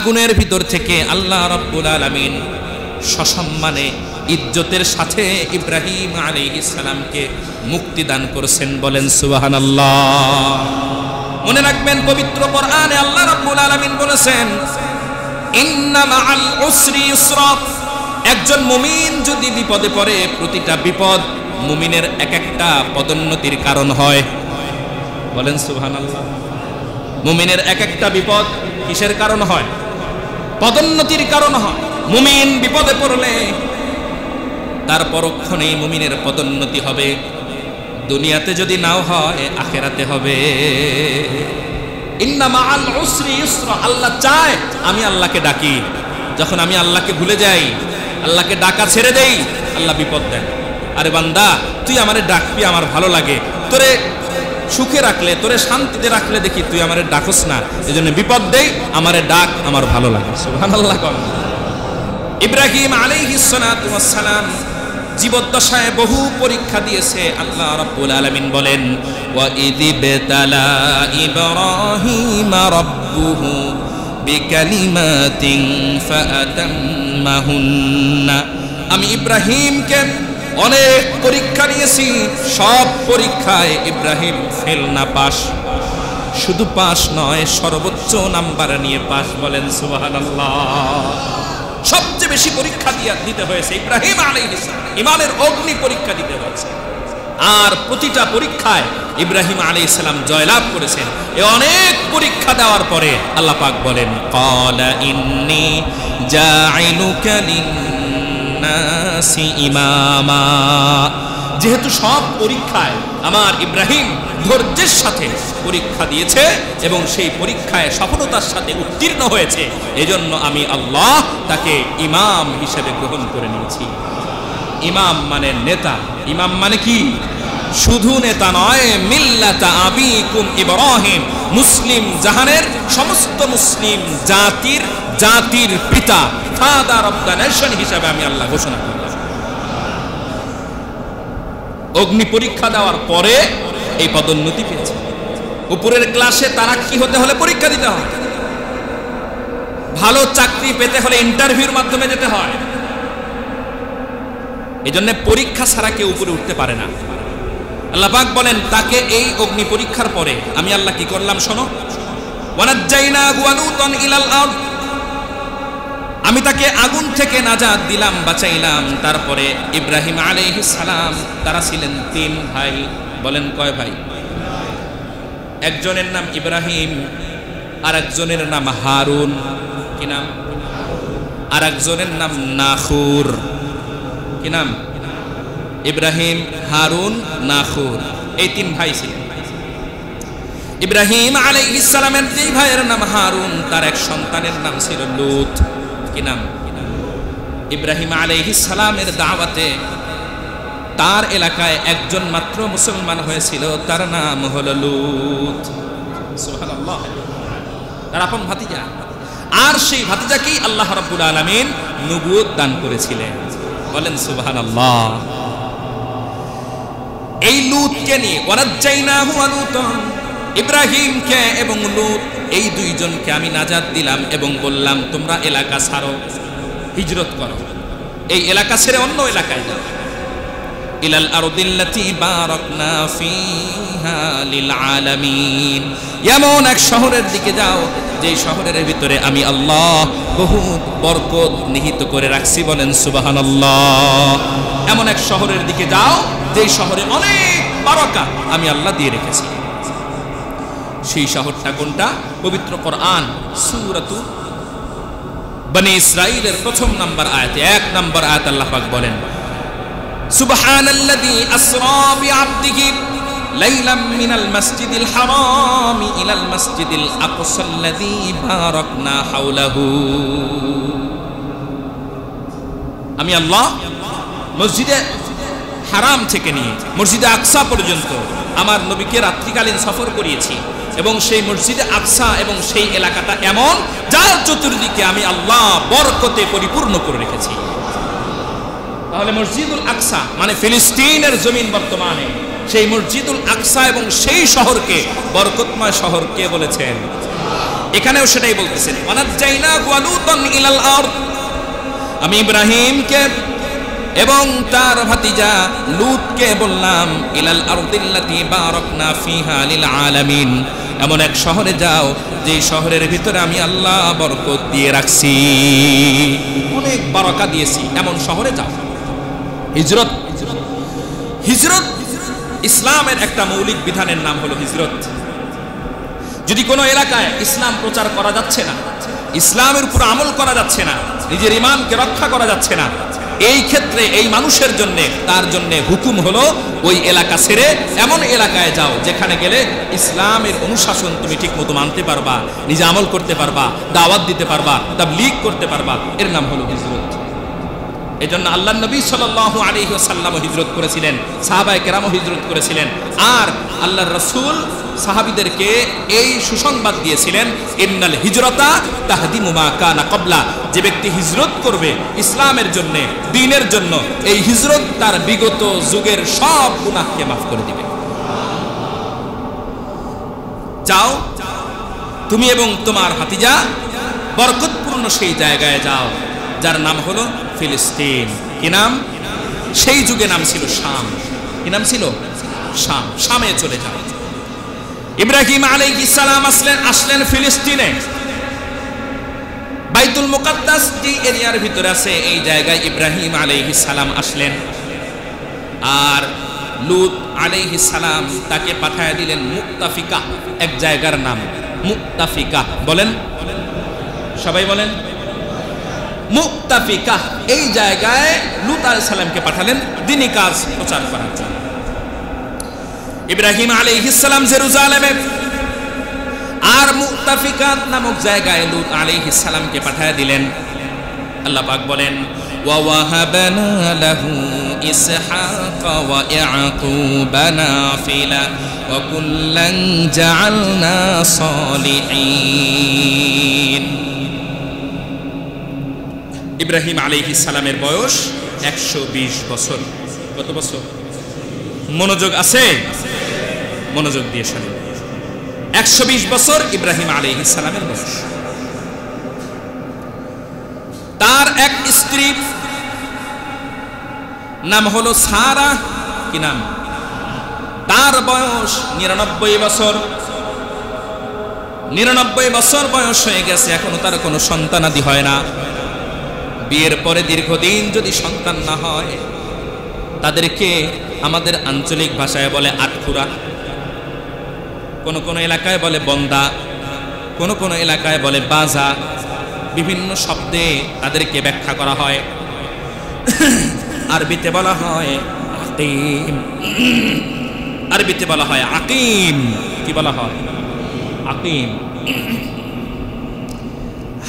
আগুনের ভিতর থেকে আল্লাহ রাব্বুল আলামিন সসম্মানে ইজ্জতের সাথে ইব্রাহিম আলাইহিস সালামকে মুক্তি দান করেছেন। বলেন সুবহানাল্লাহ। মনে রাখবেন, পবিত্র কোরআনে আল্লাহ রাব্বুল আলামিন বলেছেন, ইন্না মাআল উসরি ইউসরা। একজন মুমিন যদি বিপদে পড়ে, প্রতিটা বিপদ মুমিনের এক একটা পদোন্নতির কারণ হয়। বলেন সুবহানাল্লাহ। মুমিনের এক একটা বিপদ কিসের কারণ হয়? পদোন্নতির কারণ হয়। মুমিন বিপদে পড়লে তার পরক্ষণেই মুমিনের পদোন্নতি হবে। দুনিয়াতে যদি নাও হয়, আখিরাতে হবে। ইন্না মাআল উসরি ইউসরা। আল্লাহ চায় আমি আল্লাহকে ডাকি। যখন আমি আল্লাহকে ভুলে যাই, আল্লাহকে ডাকা ছেড়ে দেই, আল্লাহ বিপদ দেন। আরে বান্দা, তুই আমারে ডাকবি, আমার ভালো লাগে। তোরে সুখে রাখলে, তোরে শান্তিতে রাখলে দেখি তুই আমারে ডাকস না, এজন্য বিপদ দেই, আমারে ডাক, আমার ভালো লাগে। সুবহানাল্লাহ। ইব্রাহিম আলাইহিস সালাতু ওয়াস সালাম জীবদ্দশায় বহু পরীক্ষা দিয়েছে। আল্লাহ রাব্বুল আলামিন বলেন, ওয়া ইযিবতালা ইব্রাহিমা রাব্বুহু বিকালিমাতিন ফাআতাম্মাহুন্না। আমি ইব্রাহিমকে অনেক পরীক্ষা নিয়েছি, সব পরীক্ষায় ইব্রাহিম ফেল না পাস। শুধু পাস নয়, সর্বোচ্চ নাম্বার নিয়ে পাস। বলেন সুবহানাল্লাহ। সবচেয়ে বেশি পরীক্ষা দিতে হয়েছে ইব্রাহিম আলাইহিস সালাম, ঈমানের অগ্নি পরীক্ষা দিতে হয়েছে। আর প্রতিটা পরীক্ষায় ইব্রাহিম আলাইহিস সালাম জয়লাভ করেছেন। এই অনেক পরীক্ষা দেওয়ার পরে আল্লাহ পাক বলেন, ক্বালা ইন্নী জাঈলুকা লিন-নাসি ইমামা। যেহেতু সব পরীক্ষায় আমার ইব্রাহিম ধৈর্যের সাথে পরীক্ষা দিয়েছে এবং সেই পরীক্ষায় সফলতার সাথে উত্তীর্ণ হয়েছে, এজন্য আমি আল্লাহ তাকে ইমাম হিসেবে গ্রহণ করে নিয়েছি। ইমাম মানে নেতা। ইমাম মানে কি? শুধু নেতা নয়, মিল্লাতা আবিকুম ইব্রাহিম, মুসলিম জাহানের সমস্ত মুসলিম জাতির পিতা, ফাদার অফ দ্য নেশন হিসেবে আমি আল্লাহ ঘোষণা করলাম। অগ্নি পরীক্ষা দেওয়ার পরে এই পদোন্নতি পেয়েছে। উপরের ক্লাসে তারা কি হতে হলে পরীক্ষা দিতে হয়। ভালো চাকরি পেতে হলে ইন্টারভিউর মাধ্যমে যেতে হয়। এই জন্য পরীক্ষা ছাড়া কেউ উপরে উঠতে পারে না। আল্লাহ পাক বলেন, তাকে এই অগ্নি পরীক্ষার পরে আমি আল্লাহ কি করলাম শোনো, ওয়ানাজ্জাইনাহু ওয়া লূতান ইলাল আরদ। আমি তাকে আগুন থেকে নাজাত দিলাম, বাঁচাইলাম। তারপরে ইব্রাহিম আলাইহিস সালাম, তারা ছিলেন 3 ভাই। বলেন কয় ভাই? একজনের নাম ইব্রাহিম, আর একজনের নাম হারুন। কি নাম? আর একজনের নাম নাখুর। কি নাম? ইব্রাহিম, হারুন, নাখুর। এই 3 ভাই ছিলেন। ইব্রাহিম আলাইহিস সালামের 2 ভাইয়ের নাম হারুন, তার এক সন্তানের নাম ছিল লূত। কি নাম? ইব্রাহিম আলাইহিস সালামের দাওয়াতে তার এলাকায় একজন মাত্র মুসলমান হয়েছিল, তার নাম হলো লূত। সুবহানাল্লাহ। তার আপন ভাতিজা, আর সেই ভাতিজাকেই আল্লাহ রাব্বুল আলামিন নবুয়ত দান করেছিলেন। বলেন সুবহানাল্লাহ। এই লূতকে নিয়ে, ওয়ানাজ্জাইনাহু ওয়া লূতান, ইব্রাহিমকে এবং লূত, এই 2 জনকে আমি নাজাত দিলাম এবং বললাম তোমরা এলাকা ছাড়ো, হিজরত করো, এই এলাকা ছেড়ে অন্য এলাকায় যাও। ইলাল আরদিল্লাতি বারাকনা ফিহা লিল আলামিন। এমন এক শহরের দিকে যাও যে শহরের ভিতরে আমি আল্লাহ বহুত বরকত নিহিত করে রাখছি। বলেন সুবহানাল্লাহ। এমন এক শহরের দিকে যাও যে শহরে অনেক বারাকা আমি আল্লাহ দিয়ে রেখেছি। সেই শহরটা কোনটা? পবিত্র কোরআন সূরাতু বনি ইসরাঈলের 1 নম্বর আয়াতে 1 নম্বর আয়াত আল্লাহ পাক বলেন, সুবহানাল্লাযী আসরা বিআবদিহি লাইলাম মিনাল মাসজিদিল হারাম ইলাল মাসজিদিল আকসাল্লাযী বারাকনা হাওলাহু। আমি আল্লাহ মসজিদে হারাম থেকে নিয়ে মসজিদে আকসা পর্যন্ত আমার নবীকে রাত্রিকালীন সফর করিয়েছি এবং সেই মসজিদে আকসা এবং সেই এলাকাটা এমন যার চতুর্দিকে আমি আল্লাহ বরকতে পরিপূর্ণ করে রেখেছি। তাহলে মসজিদুল আকসা মানে ফিলিস্তিনের জমিন বর্তমানে, সেই মসজিদুল আকসা এবং সেই শহরকে বরকতময় শহর কে বলেছেন? এখানেও সেটাই বলতেছেন, ওয়ানাজ্জাইনাহু ওয়া লূতান ইলাল আরদ, আমি ইব্রাহিমকে এবং তার ভাতিজা লূতকে বললাম ইলাল আরদিল্লাতি বারাকনা ফিহা লিল আলামিন, এমন এক শহরে যাও যে শহরের ভিতরে আমি আল্লাহ বরকত দিয়ে রাখছি, অনেক বারাকা দিয়েছি, এমন শহরে যাও। হিজরত, হিজরত ইসলামের একটা মৌলিক বিধানের নাম হলো হিজরত। যদি কোনো এলাকায় ইসলাম প্রচার করা যাচ্ছে না, ইসলামের উপর আমল করা যাচ্ছে না, নিজের ঈমানকে রক্ষা করা যাচ্ছে না, এই ক্ষেত্রে এই মানুষের জন্য, তার জন্য হুকুম হলো ওই এলাকা ছেড়ে এমন এলাকায় যাও যেখানে গেলে ইসলামের অনুশাসন তুমি ঠিক মতো মানতে পারবা, নিজে আমল করতে পারবা, দাওয়াত দিতে পারবা, তাবলীগ করতে পারবা, এর নাম হলো হিজরত। এজন্য আল্লাহর নবী সাল্লাল্লাহু আলাইহি ওয়াসাল্লাম হিজরত করেছিলেন, সাহাবায়ে কেরামও হিজরত করেছিলেন, আর আল্লাহর রাসূল সাহাবীদেরকে এই সুসংবাদ দিয়েছিলেন, ইন্নাল হিজরাতা তাহদিমু মা কানা ক্বাবলা, যে ব্যক্তি হিজরত করবে ইসলামের জন্য, দ্বীনের জন্য, এই হিজরত তার বিগত যুগের সব গুনাহকে মাফ করে দিবে। যাও তুমি এবং তোমার ভাতিজা বরকতপূর্ণ সেই জায়গায় যাও যার নাম হলো ফিলিস্তিন। কি নাম? সেই যুগে নাম ছিল শাম। কি নাম ছিল? শাম। শামে চলে যাও। ইব্রাহিম আলাইহিস সালাম আসলেন ফিলিস্তিনে, বাইতুল মুকাদ্দাস যে এরিয়ার ভিতরে আছে এই জায়গায় ইব্রাহিম আলাইহিস সালাম আসলেন, আর লূত আলাইহিস সালাম তাকে পাঠিয়ে দিলেন মুক্তাফিকা, এক জায়গার নাম মুক্তাফিকা। বলেন, সবাই বলেন মুক্তাফিকা। এই জায়গায় লূত আলাইহিস সালামকে পাঠালেন দ্বীনি কাজ প্রচার করার জন্য। ইব্রাহিম আলাইহিস সালাম জেরুজালেমে, আর মুক্তাফিকা নামক জায়গায় লূত আলাইহিস সালামকে পাঠিয়ে দিলেন। আল্লাহ পাক বলেন, ওয়া ওয়াহাবনা লাহু ইসহাকা ওয়া ইয়াকুবা নাফিলা ওয়া কুল্লান জাআলনা সালিহিন। ইব্রাহিম আলাইহিস সালামের বয়স 120 বছর। কত বছর? মনোযোগ আছে? মনোযোগ দিয়ে শুনুন। 120 বছর ইব্রাহিম আলাইহিস সালামের বয়স। তার এক স্ত্রী নাম হলো সারা। কি নাম? তার বয়স 99 বছর। 99 বছর বয়স হয়ে গেছে, এখনো তার কোনো সন্তানাদি হয় না। বিয়ের পরে দীর্ঘদিন যদি সন্তান না হয়, তাদেরকে আমাদের আঞ্চলিক ভাষায় বলে আটখুরা, কোন কোন এলাকায় বলে বন্দা, কোন কোন এলাকায় বলে বাজা, বিভিন্ন শব্দে তাদেরকে ব্যাখ্যা করা হয়। আরবিতে বলা হয় আকিম, আরবিতে বলা হয় আকিম। কি বলা হয়? আকিম।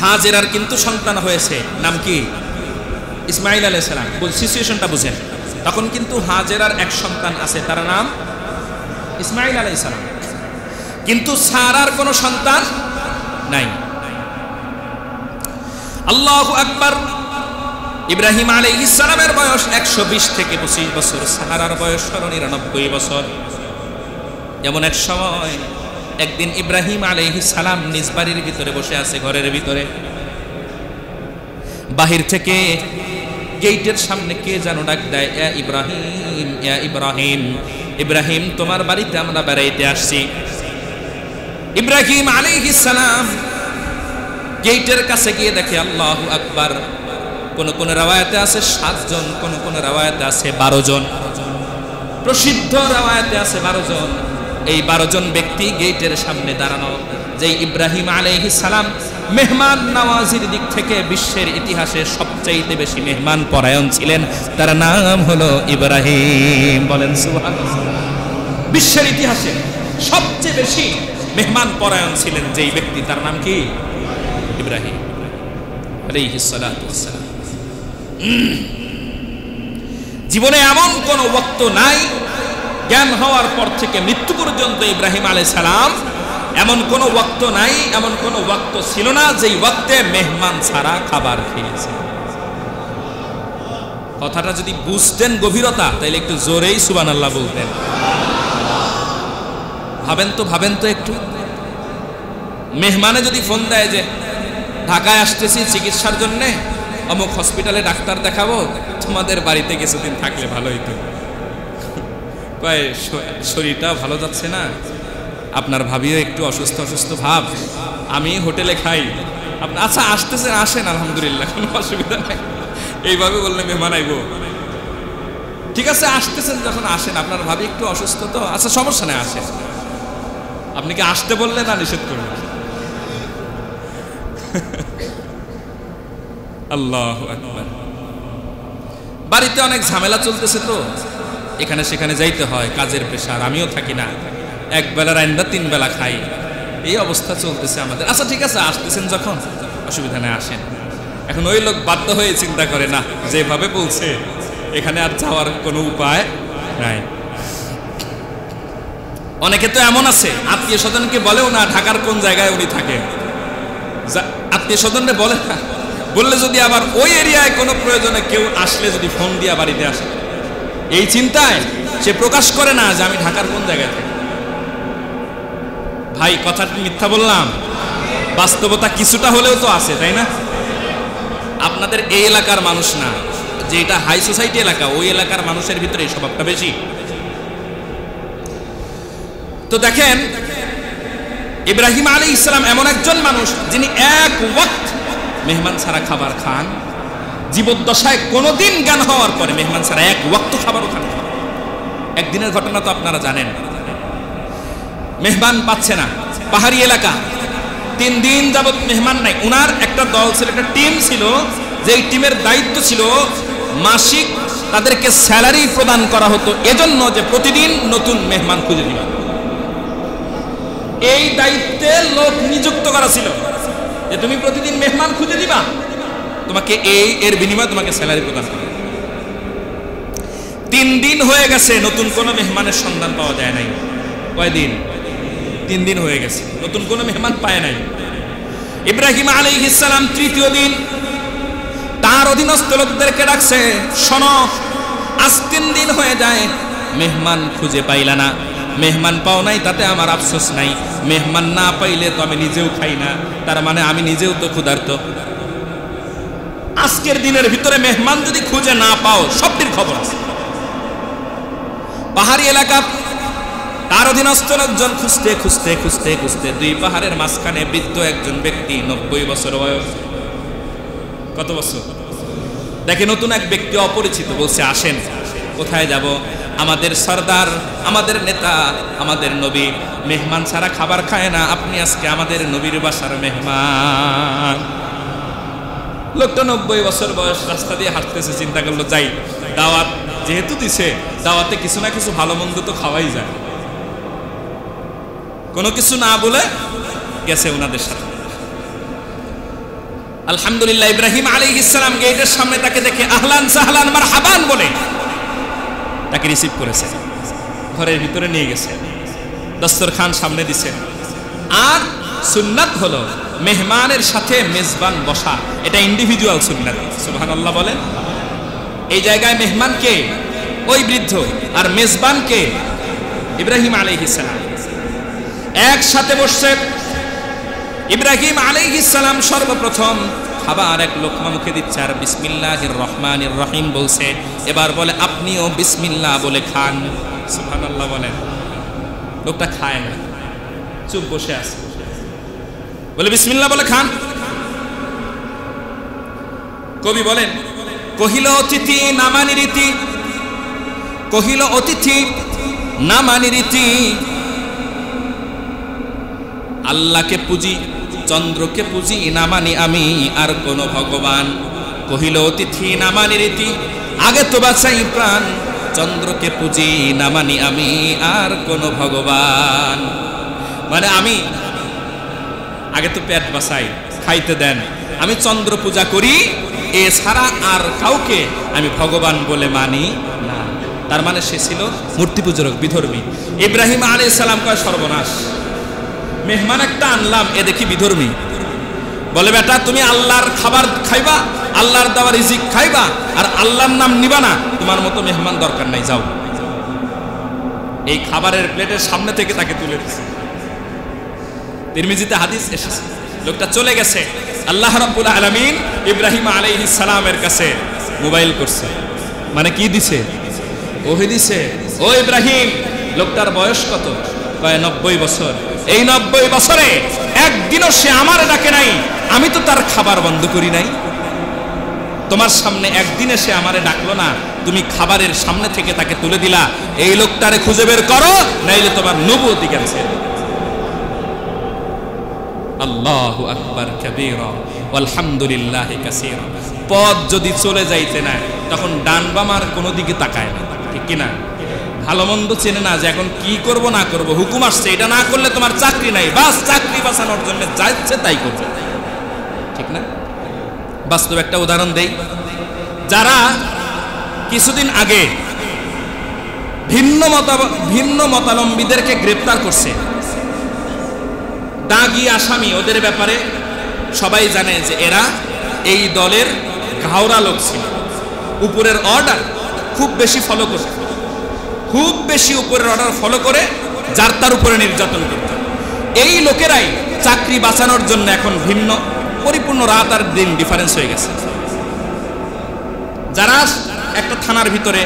হাজেরার কিন্তু সন্তান হয়েছে, নাম কি? ইসমাইল আলাইহিস সালাম। সিচুয়েশনটা বুঝেন, তখন কিন্তু হাজেরার এক সন্তান আছে, তার নাম ইসমাইল আলাইহিস সালাম, কিন্তু সারার কোনো সন্তান নাই। আল্লাহু আকবার। ইব্রাহিম আলাইহিস সালামের বয়স 120 থেকে 25 বছর, সারার বয়স 99 বছর। যেমন এক সময় একদিন ইব্রাহিম আলাইহিস সালাম নিজ বাড়ির ভিতরে বসে আছে, ঘরের ভিতরে। বাহির থেকে গেটের সামনে কে যেন ডাক দেয়, ইয়া ইব্রাহিম, ইয়া ইব্রাহিম, ইব্রাহিম তোমার বাড়িতে আমরা বেড়াইতে আসছি। ইব্রাহিম আলাইহিস সালাম গেটের কাছে গিয়ে দেখে আল্লাহু আকবার, কোন কোন রাওয়ায়াতে আছে 7 জন, কোন কোন রাওয়ায়াতে আছে 12 জন। প্রসিদ্ধ রাওয়ায়াতে আছে 12 জন। এই 12 জন ব্যক্তি গেটের সামনে দাঁড়ানো, যে ইব্রাহিম আলাইহিস সালাম মেহমান নওয়াজির দিক থেকে বিশ্বের ইতিহাসে সবচাইতে বেশি মেহমান পরায়ণ ছিলেন, তার নাম হলো ইব্রাহিম। বলেন সুবহানাল্লাহ। বিশ্বের ইতিহাসে সবচেয়ে বেশি মেহমান পরায়ণ ছিলেন যেই ব্যক্তি, তার নাম কি? ইব্রাহিম আলাইহিস সালাতু ওয়াস সালাম। জীবনে এমন কোন ওয়াক্ত নাই, জ্ঞান হওয়ার পর থেকে মৃত্যু পর্যন্ত ইব্রাহিম আলাইহিস সালাম এমন কোন ওয়াক্ত নাই, এমন কোন ওয়াক্ত ছিল না যেই ওয়াক্তে মেহমান ছাড়া খাবার খেয়েছে। কথাটা যদি বুঝতেন গভীরতা, তাহলে একটু জোরেই সুবহানাল্লাহ বলতেন। ভাবেন তো একটু, মেহমানে যদি ফোন দেয় যে ঢাকায় আসতেছি চিকিৎসার জন্য, অমুক হসপিটালে ডাক্তার দেখাবো, তোমাদের বাড়িতে কিছুদিন থাকলে ভালো হইতো। কয় শরীরটা ভালো যাচ্ছে না, আপনার ভাবিও একটু অসুস্থ অসুস্থ ভাব, আমি হোটেলে খাই, আপনি আচ্ছা আসতেছেন আসেন, আলহামদুলিল্লাহ কোনো অসুবিধা নাই। এইভাবে বললে মেহমান আইব? ঠিক আছে আসতেছেন যখন আসেন, আপনার ভাবি একটু অসুস্থ তো, আচ্ছা সমস্যা নেই আসেন। আপনি কি আসতে বললেন না নিষেধ করলেন? আল্লাহু আকবার। বাড়িতে অনেক ঝামেলা চলতেছে তো, এখানে সেখানে যাইতে হয়, কাজের প্রেশার, আমিও থাকি না, এক বেলা রান্না 3 বেলা খাই, এই অবস্থা চলতেছে আমাদের। আচ্ছা ঠিক আছে আসতেছেন যখন, অসুবিধা নেই আসেন। এখন ওই লোক বাধ্য হয়ে চিন্তা করে না, যেভাবে বলছে এখানে আর যাওয়ার কোনো উপায় নাই। অনেকে তো এমন আছে আত্মীয় স্বজনকে বলেও না ঢাকার কোন জায়গায় উনি থাকেন, আত্মীয় স্বজনকে বলে না, বললে যদি আবার ওই এরিয়ায় কোনো প্রয়োজনে কেউ আসলে যদি ফোন দিয়া বাড়িতে আসে, এই চিন্তায় সে প্রকাশ করে না যে আমি ঢাকার কোন জায়গায় থাকি। ভাই কথাটা মিথ্যা বললাম? বাস্তবতা কিছুটা হলেও তো আছে, তাই না? আপনাদের এই এলাকার মানুষ না, যে এটা হাই সোসাইটি এলাকা, ওই এলাকার মানুষের ভিতরে এই স্বভাবটা বেশি। তো দেখেন ইব্রাহিম আলাইহিস সালাম এমন একজন মানুষ যিনি এক ওয়াক্ত মেহমান ছাড়া খাবার খান, জীবদ্দশায় কোনোদিন জ্ঞান হওয়ার পরে মেহমান ছাড়া এক ওয়াক্ত খাবারও খান। একদিনের ঘটনা তো আপনারা জানেন, মেহমান পাচ্ছে না, পাহাড়ি এলাকা, 3 দিন যাবত মেহমান নাই। উনার একটা দল ছিল, একটা টিম ছিল, যেই টিমের দায়িত্ব ছিল মাসিক তাদেরকে স্যালারি প্রদান করা হতো, এজন্য যে প্রতিদিন নতুন মেহমান খুঁজে দিবা। এই দায়িত্বে লোক নিযুক্ত করা ছিল যে তুমি প্রতিদিন মেহমান খুঁজে দিবা, তোমাকে এর বিনিময়ে তোমাকে স্যালারি প্রদান করা। 3 দিন হয়ে গেছে, নতুন কোনো মেহমানের সন্ধান পাওয়া যায় নাই। কয়দিন? 3 দিন হয়ে গেছে, নতুন কোনো মেহমান পায় নাই। ইব্রাহিম আলাইহিস সালাম 3য় দিন তার অধীনস্থ লোকদেরকে ডাকছে, শোনো আজ 3 দিন হয়ে যায় মেহমান খুঁজে পাইলা না, মেহমান পাও নাই তাতে আমার আফসোস নাই, মেহমান না পাইলে তো আমি নিজেও খাই না, তার মানে আমি নিজেও তো ক্ষুধার্ত। আজকের দিনের ভিতরে মেহমান যদি খুঁজে না পাও, সবটির খবর আছে। পাহাড়ি এলাকা, তার অধীনস্থ লোকজন খুঁজতে খুঁজতে খুঁজতে খুঁজতে 2 পাহাড়ের মাঝখানে বৃদ্ধ একজন ব্যক্তি, 90 বছর বয়স। কত বছর? দেখে নতুন এক ব্যক্তি অপরিচিত, বলছে আসেন। কোথায় যাব? আমাদের সরদার, আমাদের নেতা, আমাদের নবী মেহমান ছাড়া খাবার খায় না, আপনি আজকে আমাদের নবীর বাসার মেহমান। লোকটা 90 বছর বয়স, রাস্তা দিয়ে হাঁটতেছে, চিন্তা করলো যাই, দাওয়াত যেহেতু দিছে, দাওয়াতে কিছু না কিছু ভালো মন্দ তো খাওয়াই যায়। কোনো কিছু না বলে গেছে ওনাদের সাথে। আলহামদুলিল্লাহ, ইব্রাহিম আলাইহিস সালাম গেটের সামনে তাকে দেখে আহলান সাহলান মারহাবান বলে তাকে রিসিভ করেছে, ঘরের ভিতরে নিয়ে গেছে, দস্তরখান সামনে দিছে। আর সুন্নাত হলো মেহমানের সাথে মেজবান বসা, এটা ইন্ডিভিজুয়াল সুন্নাত। সুবহানাল্লাহ বলেন। এই জায়গায় মেহমানকে ওই বৃদ্ধ আর মেজবানকে ইব্রাহিম আলাইহিস সালাম একসাথে বসছে। ইব্রাহিম আলাইহিস সালাম সর্বপ্রথম খাবার এক লোকমা মুখে দিচ্ছে আর বিসমিল্লাহির রহমানির রহিম বলছে। এবার বলে আপনিও বিসমিল্লাহ বলে খান। সুবহানাল্লাহ বলেন। লোকটা খায় না, চুপ বসে আছে, বলে বিসমিল্লাহ বলে খান। কবি বলেন, কহিল অতিথি না মানি রীতি, কহিল অতিথি না মানি রীতি, আল্লাহকে পুজি চন্দ্রকে পুজি না মানি আমি আর কোন ভগবান। কহিল অতিথি না মানি রীতি, আগে তো বাঁচাই প্রাণ, চন্দ্রকে পুজি না মানি আমি আর কোন ভগবান। মানে আমি আগে তো পেট বাঁচাই, খাইতে দেন, আমি চন্দ্র পূজা করি, এছাড়া আর কাউকে আমি ভগবান বলে মানি না। তার মানে সে ছিল মূর্তি পূজক, বিধর্মী। ইব্রাহিম আলাইহিস সালাম কয় সর্বনাশ, মেহমান একটা আনলাম, এ দেখি বিধর্মী। বলে বেটা তুমি আল্লাহর খাবার খাইবা, আল্লাহর দেওয়া রিজিক খাইবা, আর আল্লাহর নাম নিবা না, তোমার মতো মেহমান দরকার নাই, যাও। এই খাবারের প্লেটের সামনে থেকে তাকে তুলে দিচ্ছে। তিরমিজিতে হাদিস এসেছে, লোকটা চলে গেছে। আল্লাহ রাব্বুল আলামিন ইব্রাহিম আলাইহিস সালামের কাছে মোবাইল করছে, মানে কি দিছে? ওহি দিছে। ও ইব্রাহিম, লোকটার বয়স কত? কয় 90 বছর। এই 90 বছরে একদিনও সে আমারে ডাকে নাই, আমি তো তার খাবার বন্ধ করি নাই। তোমার সামনে একদিনে সে আমারে ডাকলো না, তুমি খাবারের সামনে থেকে তাকে তুলে দিলা। এই লোকটারে খুঁজে বের করো, নাইলে তোমার নবুয়তি ক্যান্সেল। আল্লাহু আকবার কাবীরা আলহামদুলিল্লাহি কাসীরা। পথ যদি চলে যাইতে না, তখন ডান বামার কোনো দিকে তাকায় না, ঠিক কিনা? ভালো মন্দ চেনে না যে এখন কি করব না করব, হুকুম আসছে এটা না করলে তোমার চাকরি নাই, বাস চাকরি বাঁচানোর জন্য যা ইচ্ছে তাই করবে, ঠিক না? বাস্তব একটা উদাহরণ দেই। যারা কিছুদিন আগে ভিন্ন মতাবলম্বীদেরকে গ্রেপ্তার করছে, দাগি আসামি, ওদের ব্যাপারে সবাই জানে যে এরা এই দলের ঘাওড়া লোক ছিল। উপরের অর্ডার খুব বেশি ফলো করে, খুব বেশি উপরের অর্ডার ফলো করে যার তার উপরে নির্যাতন করত। এই লোকেরাই চাকরি বাঁচানোর জন্য এখন ভিন্ন, পরিপূর্ণ রাত আর দিন ডিফারেন্স হয়ে গেছে। যারা একটা থানার ভিতরে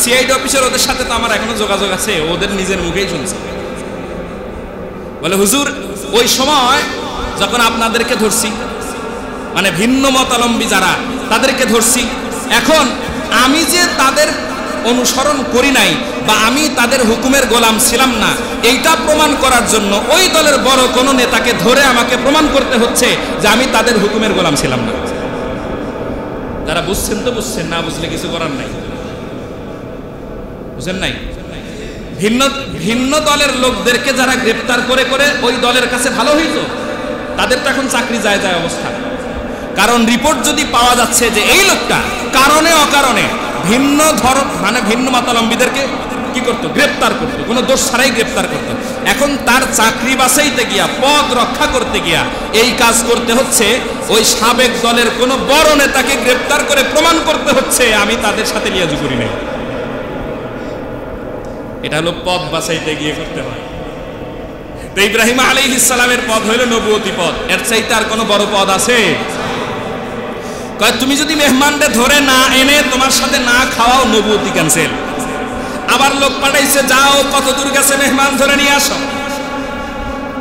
সিআইডি অফিসার, ওদের সাথে তো আমার এখনো যোগাযোগ আছে, ওদের নিজের মুখেই শুনছে, বলে হুজুর ওই সময় যখন আপনাদেরকে ধরছি, মানে ভিন্ন মতাবলম্বী যারা, তাদেরকে ধরছি, এখন আমি যে তাদের অনুসরণ করি নাই বা আমি তাদের হুকুমের গোলাম ছিলাম না, এইটা প্রমাণ করার জন্য ওই দলের বড় কোনো নেতাকে ধরে আমাকে প্রমাণ করতে হচ্ছে যে আমি তাদের হুকুমের গোলাম ছিলাম না। যারা বুঝছেন তো বুঝছেন, না বুঝলে কিছু করার নাই, বুঝেন নাই? ভিন্ন দলের লোকদেরকে যারা গ্রেপ্তার করে করে ওই দলের কাছে ভালো হইতো, তাদের তো এখন চাকরি যায় যায় অবস্থা। কারণ রিপোর্ট যদি পাওয়া যাচ্ছে যে এই লোকটা কারণে অকারণে ভিন্ন মতাবলম্বীদেরকে কি করতো? গ্রেপ্তার করতো, কোনো দোষ ছাড়াই গ্রেপ্তার করতো। এখন তার চাকরি বাঁচাইতে গিয়া, পদ রক্ষা করতে গিয়া এই কাজ করতে হচ্ছে, ওই সাবেক দলের কোনো বড় নেতাকে গ্রেপ্তার করে প্রমাণ করতে হচ্ছে আমি তাদের সাথে লিয়াজু করি নাই। এটা হলো পদ বাঁচাইতে গিয়ে করতে হয়। তো ইব্রাহিম আলাইহিস সালামের পদ হইল নবুয়তি পদ, এর চাইতে আর কোনো বড় পদ আছে? কয় তুমি যদি মেহমানদের ধরে না এনে তোমার সাথে না খাওয়াও, নবুয়তি ক্যান্সেল। আবার লোক পাঠাইছে, যাও কত দূর গেছে মেহমান ধরে নিয়ে আসো।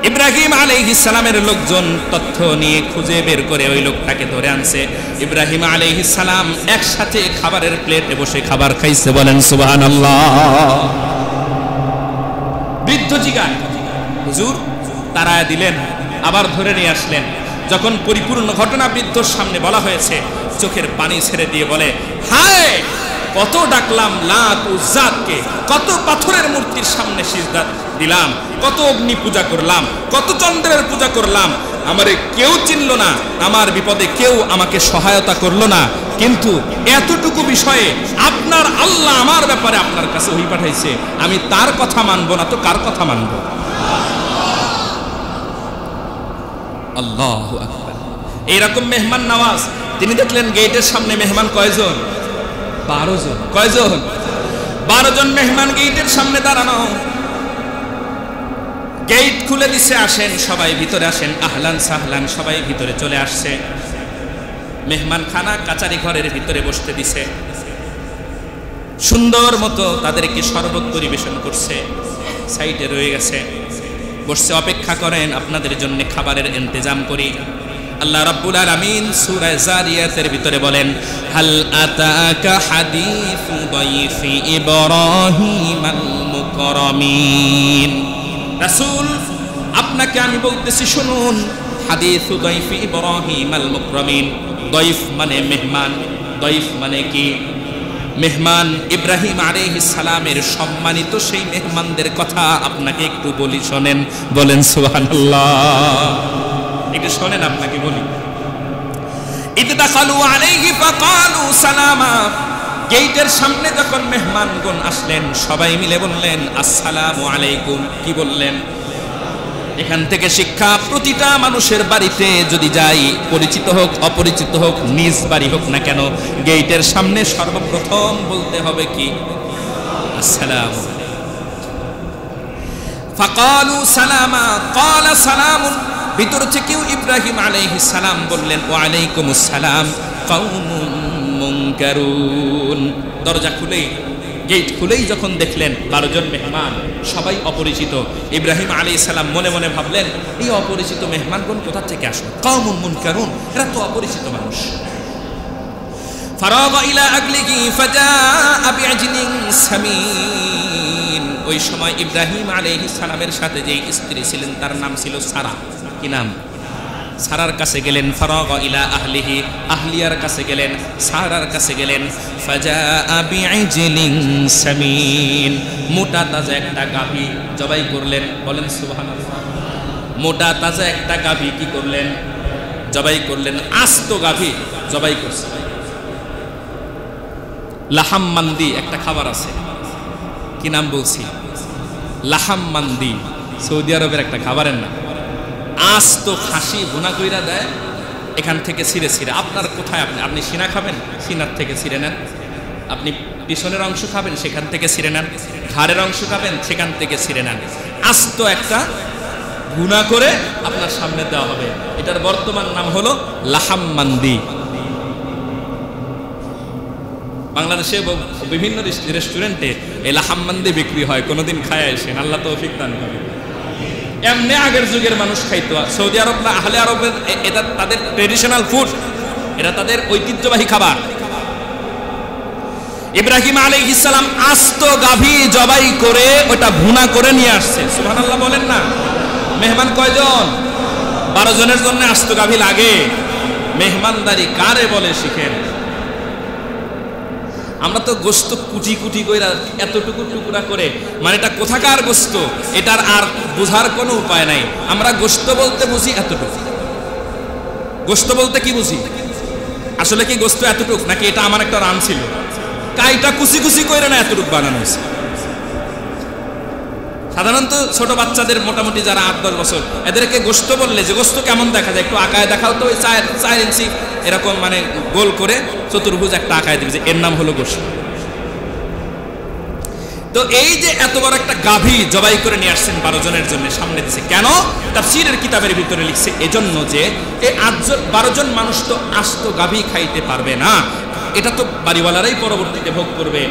ইব্রাহিম আলাইহিস সালামের লোকজন তথ্য নিয়ে খুঁজে বের করে ওই লোকটাকে ধরে আনছে। ইব্রাহিম আলাইহিস সালাম একসাথে খাবারের প্লেটে বসে খাবার খাইছে, বলেন সুবহানাল্লাহ। বৃদ্ধ জিগায়, হুজুর তারায়া দিলেন, আবার ধরে নিয়ে আসলেন। যখন পরিপূর্ণ ঘটনা বৃদ্ধর সামনে বলা হয়েছে, চোখের পানি ছেড়ে দিয়ে বলে, হায় কত ডাকলাম লাত উজ্জাতকে, কত পাথরের মূর্তির সামনে সিজদা দিলাম, কত অগ্নি পূজা করলাম, কত চন্দ্রের পূজা করলাম, আমারে কেউ চিনল না, আমার বিপদে কেউ আমাকে সহায়তা করলো না, কিন্তু এতটুকু বিষয়ে আপনার আল্লাহ আমার ব্যাপারে আপনার কাছে ওহী পাঠাইছে, আমি তার কথা মানবো না তো কার কথা মানবো? আল্লাহু আকবার। এইরকম মেহমান নওয়াজ তিনি দেখলেন। গেটের সামনে মেহমান কয়জন? 12 জন। কয়জন? 12 জন মেহমান গেটের সামনে দাঁড়ানো। গেট খুলে দিছে, আসেন সবাই ভিতরে আসেন, আহলান সাহলান, সবাই ভিতরে চলে আসছে। মেহমান খানা কাচারি ঘরের ভিতরে বসতে দিছে, সুন্দর মতো তাদেরকে শরবত পরিবেশন করছে, সাইডে রয়ে গেছে, বসছে, অপেক্ষা করেন আপনাদের জন্য খাবারের ইন্তজাম করি। আল্লাহ রাব্বুল আলামিন সূরা যারিয়াতের ভিতরে বলেন, হাল আতাকা হাদিসু দাইফি ইব্রাহিমাল মুকরামিন। রাসূল আপনাকে আমি বলতেছি শুনুন, হাদিসু দাইফি ইব্রাহিমাল মুকরামিন। দাইফ মানে মেহমান, দাইফ মানে কি? মেহমান। ইব্রাহিম আলাইহিস সালামের সম্মানিত সেই মেহমানদের কথা আপনাকে একটু বলি, শোনেন, বলেন সুবহানাল্লাহ। একটু শোনেন, আপনাকে বলি। ইদদাখালু আলাইহি ফাকালু সালামা। গেটের সামনে যখন মেহমানগণ আসলেন, সবাই মিলে বললেন আসসালামু আলাইকুম। কি বললেন? এখান থেকে শিক্ষা, প্রতিটা মানুষের বাড়িতে যদি যাই, পরিচিত হোক অপরিচিত হোক, নিজ বাড়ি হোক না কেন, গেটের সামনে সর্বপ্রথম বলতে হবে কি? আসসালামু। ফাকালু সালামা ক্বালা সালামুন, ভিতর থেকেও ইব্রাহিম আলাইহিস সালাম বললেন ওয়া আলাইকুমুস সালাম কওমুন মুনকারুন। দরজা খুলেই, গেট খুলেই যখন দেখলেন 12 জন মেহমান, সবাই অপরিচিত, ইব্রাহিম আলাইহিস সালাম মনে মনে ভাবলেন এই অপরিচিত মেহমানগণ কোথা থেকে আসলো, কওমুন মুনকারুন, এরা তো অপরিচিত মানুষ। ফারাগা ইলা আগলিহি ফাজাআ বিআজলিন সামিন। ওই সময় ইব্রাহিম আলাইহিস সালামের সাথে যে স্ত্রী ছিলেন তার নাম ছিল সারা। কি নাম? সারার কাছে গেলেন। ফারাগা ইলা আহলিহি, আহলিয়ার কাছে গেলেন, সারার কাছে গেলেন। ফাজাআ বিআজলিন সামিন, মোটা তাজা একটা গাভী জবাই করলেন। বলেন সুবহানাল্লাহ। মোটা তাজা একটা গাভী কি করলেন? জবাই করলেন। আস্ত গাভী জবাই করছে। লাহাম মান্দি একটা খাবার আছে, কি নাম বলছি? লাহাম মান্দি, সৌদি আরবের একটা খাবারের নাম। আস্ত খাসি ভুনা কইরা দেয়, এখান থেকে ছিঁড়ে ছিঁড়ে। আপনার কোথায়? আপনি সিনা খাবেন, সিনার থেকে ছিঁড়ে নেন। আপনি পিছনের অংশ খাবেন, সেখান থেকে ছিঁড়ে নেন। ঘাড়ের অংশ খাবেন, সেখান থেকে ছিঁড়ে নেন। আস্ত একটা ভুনা করে আপনার সামনে দেওয়া হবে। এটার বর্তমান নাম হলো লাহাম মান্দি। বাংলাদেশে বিভিন্ন রেস্টুরেন্টে এই লাহাম মান্দি বিক্রি হয়, কোনোদিন খায় আসেন, আল্লাহ তৌফিক দান করে। এমনি আগের যুগের মানুষ খাইতো। সৌদি আরব না আহলে আরবের এটা তাদের ট্রেডিশনাল ফুড, এটা তাদের ঐতিহ্যবাহী খাবার। ইব্রাহিম আলাইহিস সালাম আস্ত গাভী জবাই করে ওটা ভুনা করে নিয়ে আসছে। সুবহানাল্লাহ বলেন না। মেহমান কয়জন? 12 জনের জন্য আস্ত গাভী লাগে। মেহমানদারি কারে বলে শিখেন। আমরা তো গোস্ত কুটি কুটি কইরা এতটুকু টুকরা করে, মানে এটা কোথাকার গোস্ত এটার আর বোঝার কোনো উপায় নাই। আমরা গোস্ত বলতে বুঝি এতটুকু। গোস্ত বলতে কি বুঝি? আসলে কি গোস্ত এতটুক, নাকি এটা আমার একটা রান ছিল, কাইটা কুচি কুচি কইরা না এতটুক বানানো হয়েছে। সাধারণত ছোট বাচ্চাদের মোটামুটি যারা 8-10 বছর, এদেরকে গোস্ত বললে যে গোস্ত কেমন দেখা যায় একটু আঁকায় দেখাও তো, ওই 4 ইঞ্চি এরকম মানে গোল করে চতুর্ভুজ একটা আঁকায় দিবে, যে এর নাম হলো গোস্ত। তো এই যে এত বড় একটা গাভী জবাই করে নিয়ে আসছেন 12 জনের জন্য, সামনে দিছে কেন? তাফসীরের কিতাবের ভিতরে লিখছে এজন্য যে এই 12 জন মানুষ তো আস্ত গাভী খাইতে পারবে না, এটা তো বাড়িওয়ালারাই পরবর্তীতে ভোগ করবে।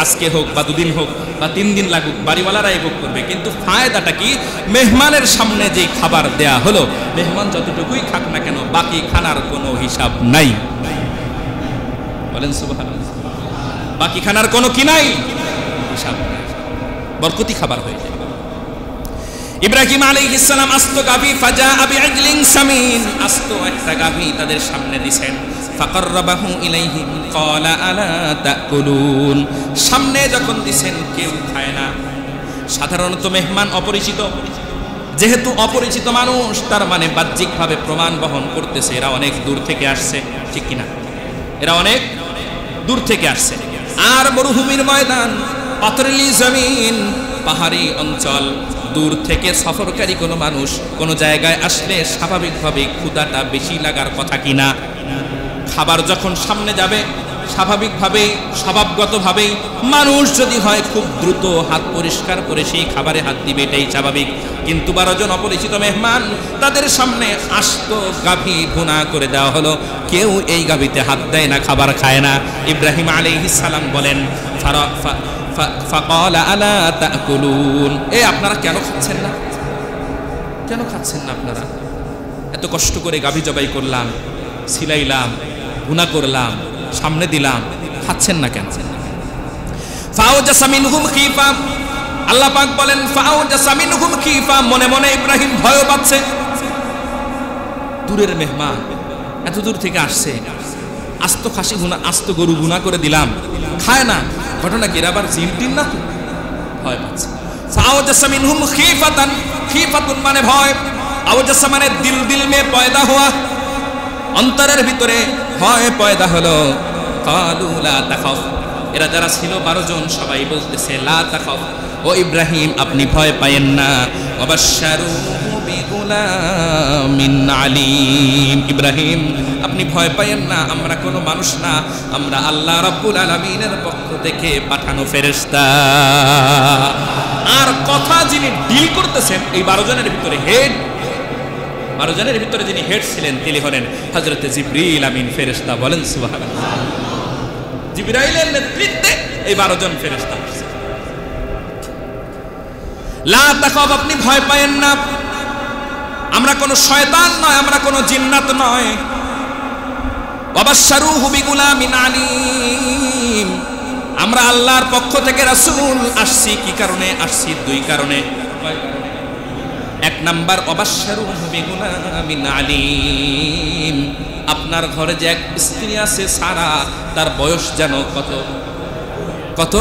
আজকে হোক বা 2 দিন হোক বা 3 দিন লাগুক, বাড়িওয়ালারাই ভোগ করবে। কিন্তু ফায়দাটা কি? মেহমানের সামনে যে খাবার দেয়া হলো, মেহমান যতটুকুই খাক না কেন বাকি খানার কোনো হিসাব নাই। বলেন সুবহানাল্লাহ। বাকি খানার কোনো কি নাই, হিসাব নাই, বরকতি খাবার হয়ে যায়। ইব্রাহিম আলাইহিস সালাম আস্ত গাভী, ফাজাআ বিআজলিন সামিন, আস্ত একটা গাভী তাদের সামনে দিবেন। ফাকাররাবাহু ইলাইহিম ক্বালা আলা তাকুলুন, সামনে যখন দিবেন কেউ খায় না। সাধারণত মেহমান অপরিচিত, যেহেতু অপরিচিত মানুষ, তার মানে বাহ্যিকভাবে প্রমাণ বহন করতেছে এরা অনেক দূর থেকে আসছে, ঠিক কিনা? এরা অনেক দূর থেকে আসছে। আর মরুভূমির ময়দান, পাথরেলি জমিন, পাহাড়ি অঞ্চল, দূর থেকে সফরকারী কোনো মানুষ কোনো জায়গায় আসলে স্বাভাবিকভাবে ক্ষুধাটা বেশি লাগার কথা কিনা? খাবার যখন সামনে যাবে স্বাভাবিকভাবেই স্বভাবগতভাবেই মানুষ যদি হয় খুব দ্রুত হাত পরিষ্কার করে সেই খাবারে হাত দিবে, এটাই স্বাভাবিক। কিন্তু 12 জন অপরিচিত মেহমান, তাদের সামনে আস্ত গাভী ভুনা করে দেওয়া হলো, কেউ এই গাভীতে হাত দেয় না, খাবার খায় না। ইব্রাহিম আলাইহিস সালাম বলেন ফাকালা আলা তাকুলুন, আপনারা কেন খাচ্ছেন না? কেন খাচ্ছেন না আপনারা? এত কষ্ট করে গাভী জবাই করলাম, ছিলাইলাম, ভুনা করলাম, সামনে দিলাম, খাচ্ছেন না কেন? ফাওজাসা মিনহুম খিফা, আল্লাহ পাক বলেন ফাওজাসা মিনহুম খিফা, মনে মনে ইব্রাহিম ভয় পাচ্ছে। দূরের মেহমান এত দূর থেকে আসছে, আস্ত খাসি ভুনা, আস্ত গরু ভুনা করে দিলাম, খায় না, ঘটনা কি আবার জিন টিন না? তো ভয় পাচ্ছে। ফাওজাসা মিনহুম খিফাতান, খিফাতুন মানে ভয়, আওজাসা মানে দিল মে পয়দা হওয়া, অন্তরের ভিতরে ভয় পয়দা হলো। ক্বালু লা তাখাফ, এরা যারা ছিল 12 জন সবাই বলতেছে লা তাখাফ, ও ইব্রাহিম আপনি ভয় পায়েন না, ওয়াবাশশারুহু বিগুলামিন আলীম, ইব্রাহিম আপনি ভয় পায়েন না, আমরা কোনো মানুষ না, আমরা আল্লাহ রাব্বুল আলামিনের পক্ষ থেকে পাঠানো ফেরেশতা। আর কথা যিনি ডিল করতেছেন এই 12 জনের ভিতরে হেড, 12 জনের ভিতরে যিনি হেড ছিলেন তিনি হলেন হযরতে জিবরিল আমিন ফেরেশতা। বলেন সুবহানাল্লাহ। জিবরাইলের নেতৃত্বে এই 12 জন ফেরেশতা। লা তাখাফ, আপনি ভয় পায়েন না, আমরা কোনো শয়তান নয়, আমরা কোনো জিন্নাত নয়। ওয়াবাশশারুহু বিগুলামিন আলীম, আমরা আল্লাহর পক্ষ থেকে রাসূল আসছি। কি কারণে আসছি? 2 কারণে। এক নাম্বার ওয়াবাশশারুহু বিগুলামিন আলীম, আপনার ঘরে যে এক স্ত্রী আছে সারা, তার বয়স যেন কত কত?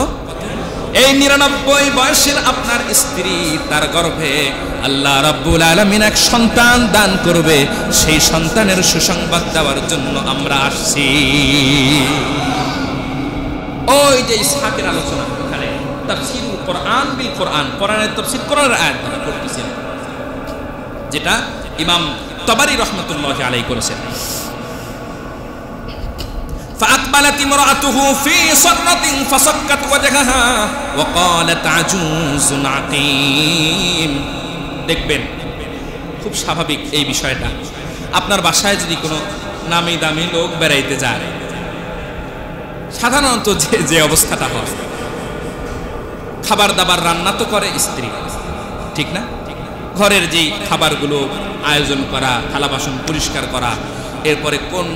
এই 99 বয়সের আপনার স্ত্রী, তার গর্ভে আল্লাহ রাব্বুল আলামিন এক সন্তান দান করবে, সেই সন্তানের সুসংবাদ দেওয়ার জন্য আমরা আসছি। ওই যে ইসহাকের আলোচনা, এখানে তাফসীরুল কোরআন বিল কোরআন, কোরআনের তাফসীর কোরআনের আয়াত দ্বারা করতেছেন, যেটা ইমাম তাবারি রাহমাতুল্লাহি আলাইহি করেছেন। فأقبلت امرأته في صرة فصكت وجهها وقالت عجوز عقيم। দেখবেন খুব স্বাভাবিক এই বিষয়টা। আপনার বাসায় যদি কোনো নামি দামি লোক বেড়াইতে যায়, সাধারণত যে অবস্থাটা হয়, খাবার দাবার রান্না তো করে স্ত্রী, ঠিক না? ঘরের যেই খাবারগুলো আয়োজন করা, থালা বাসন পরিষ্কার করা, এরপরে কোন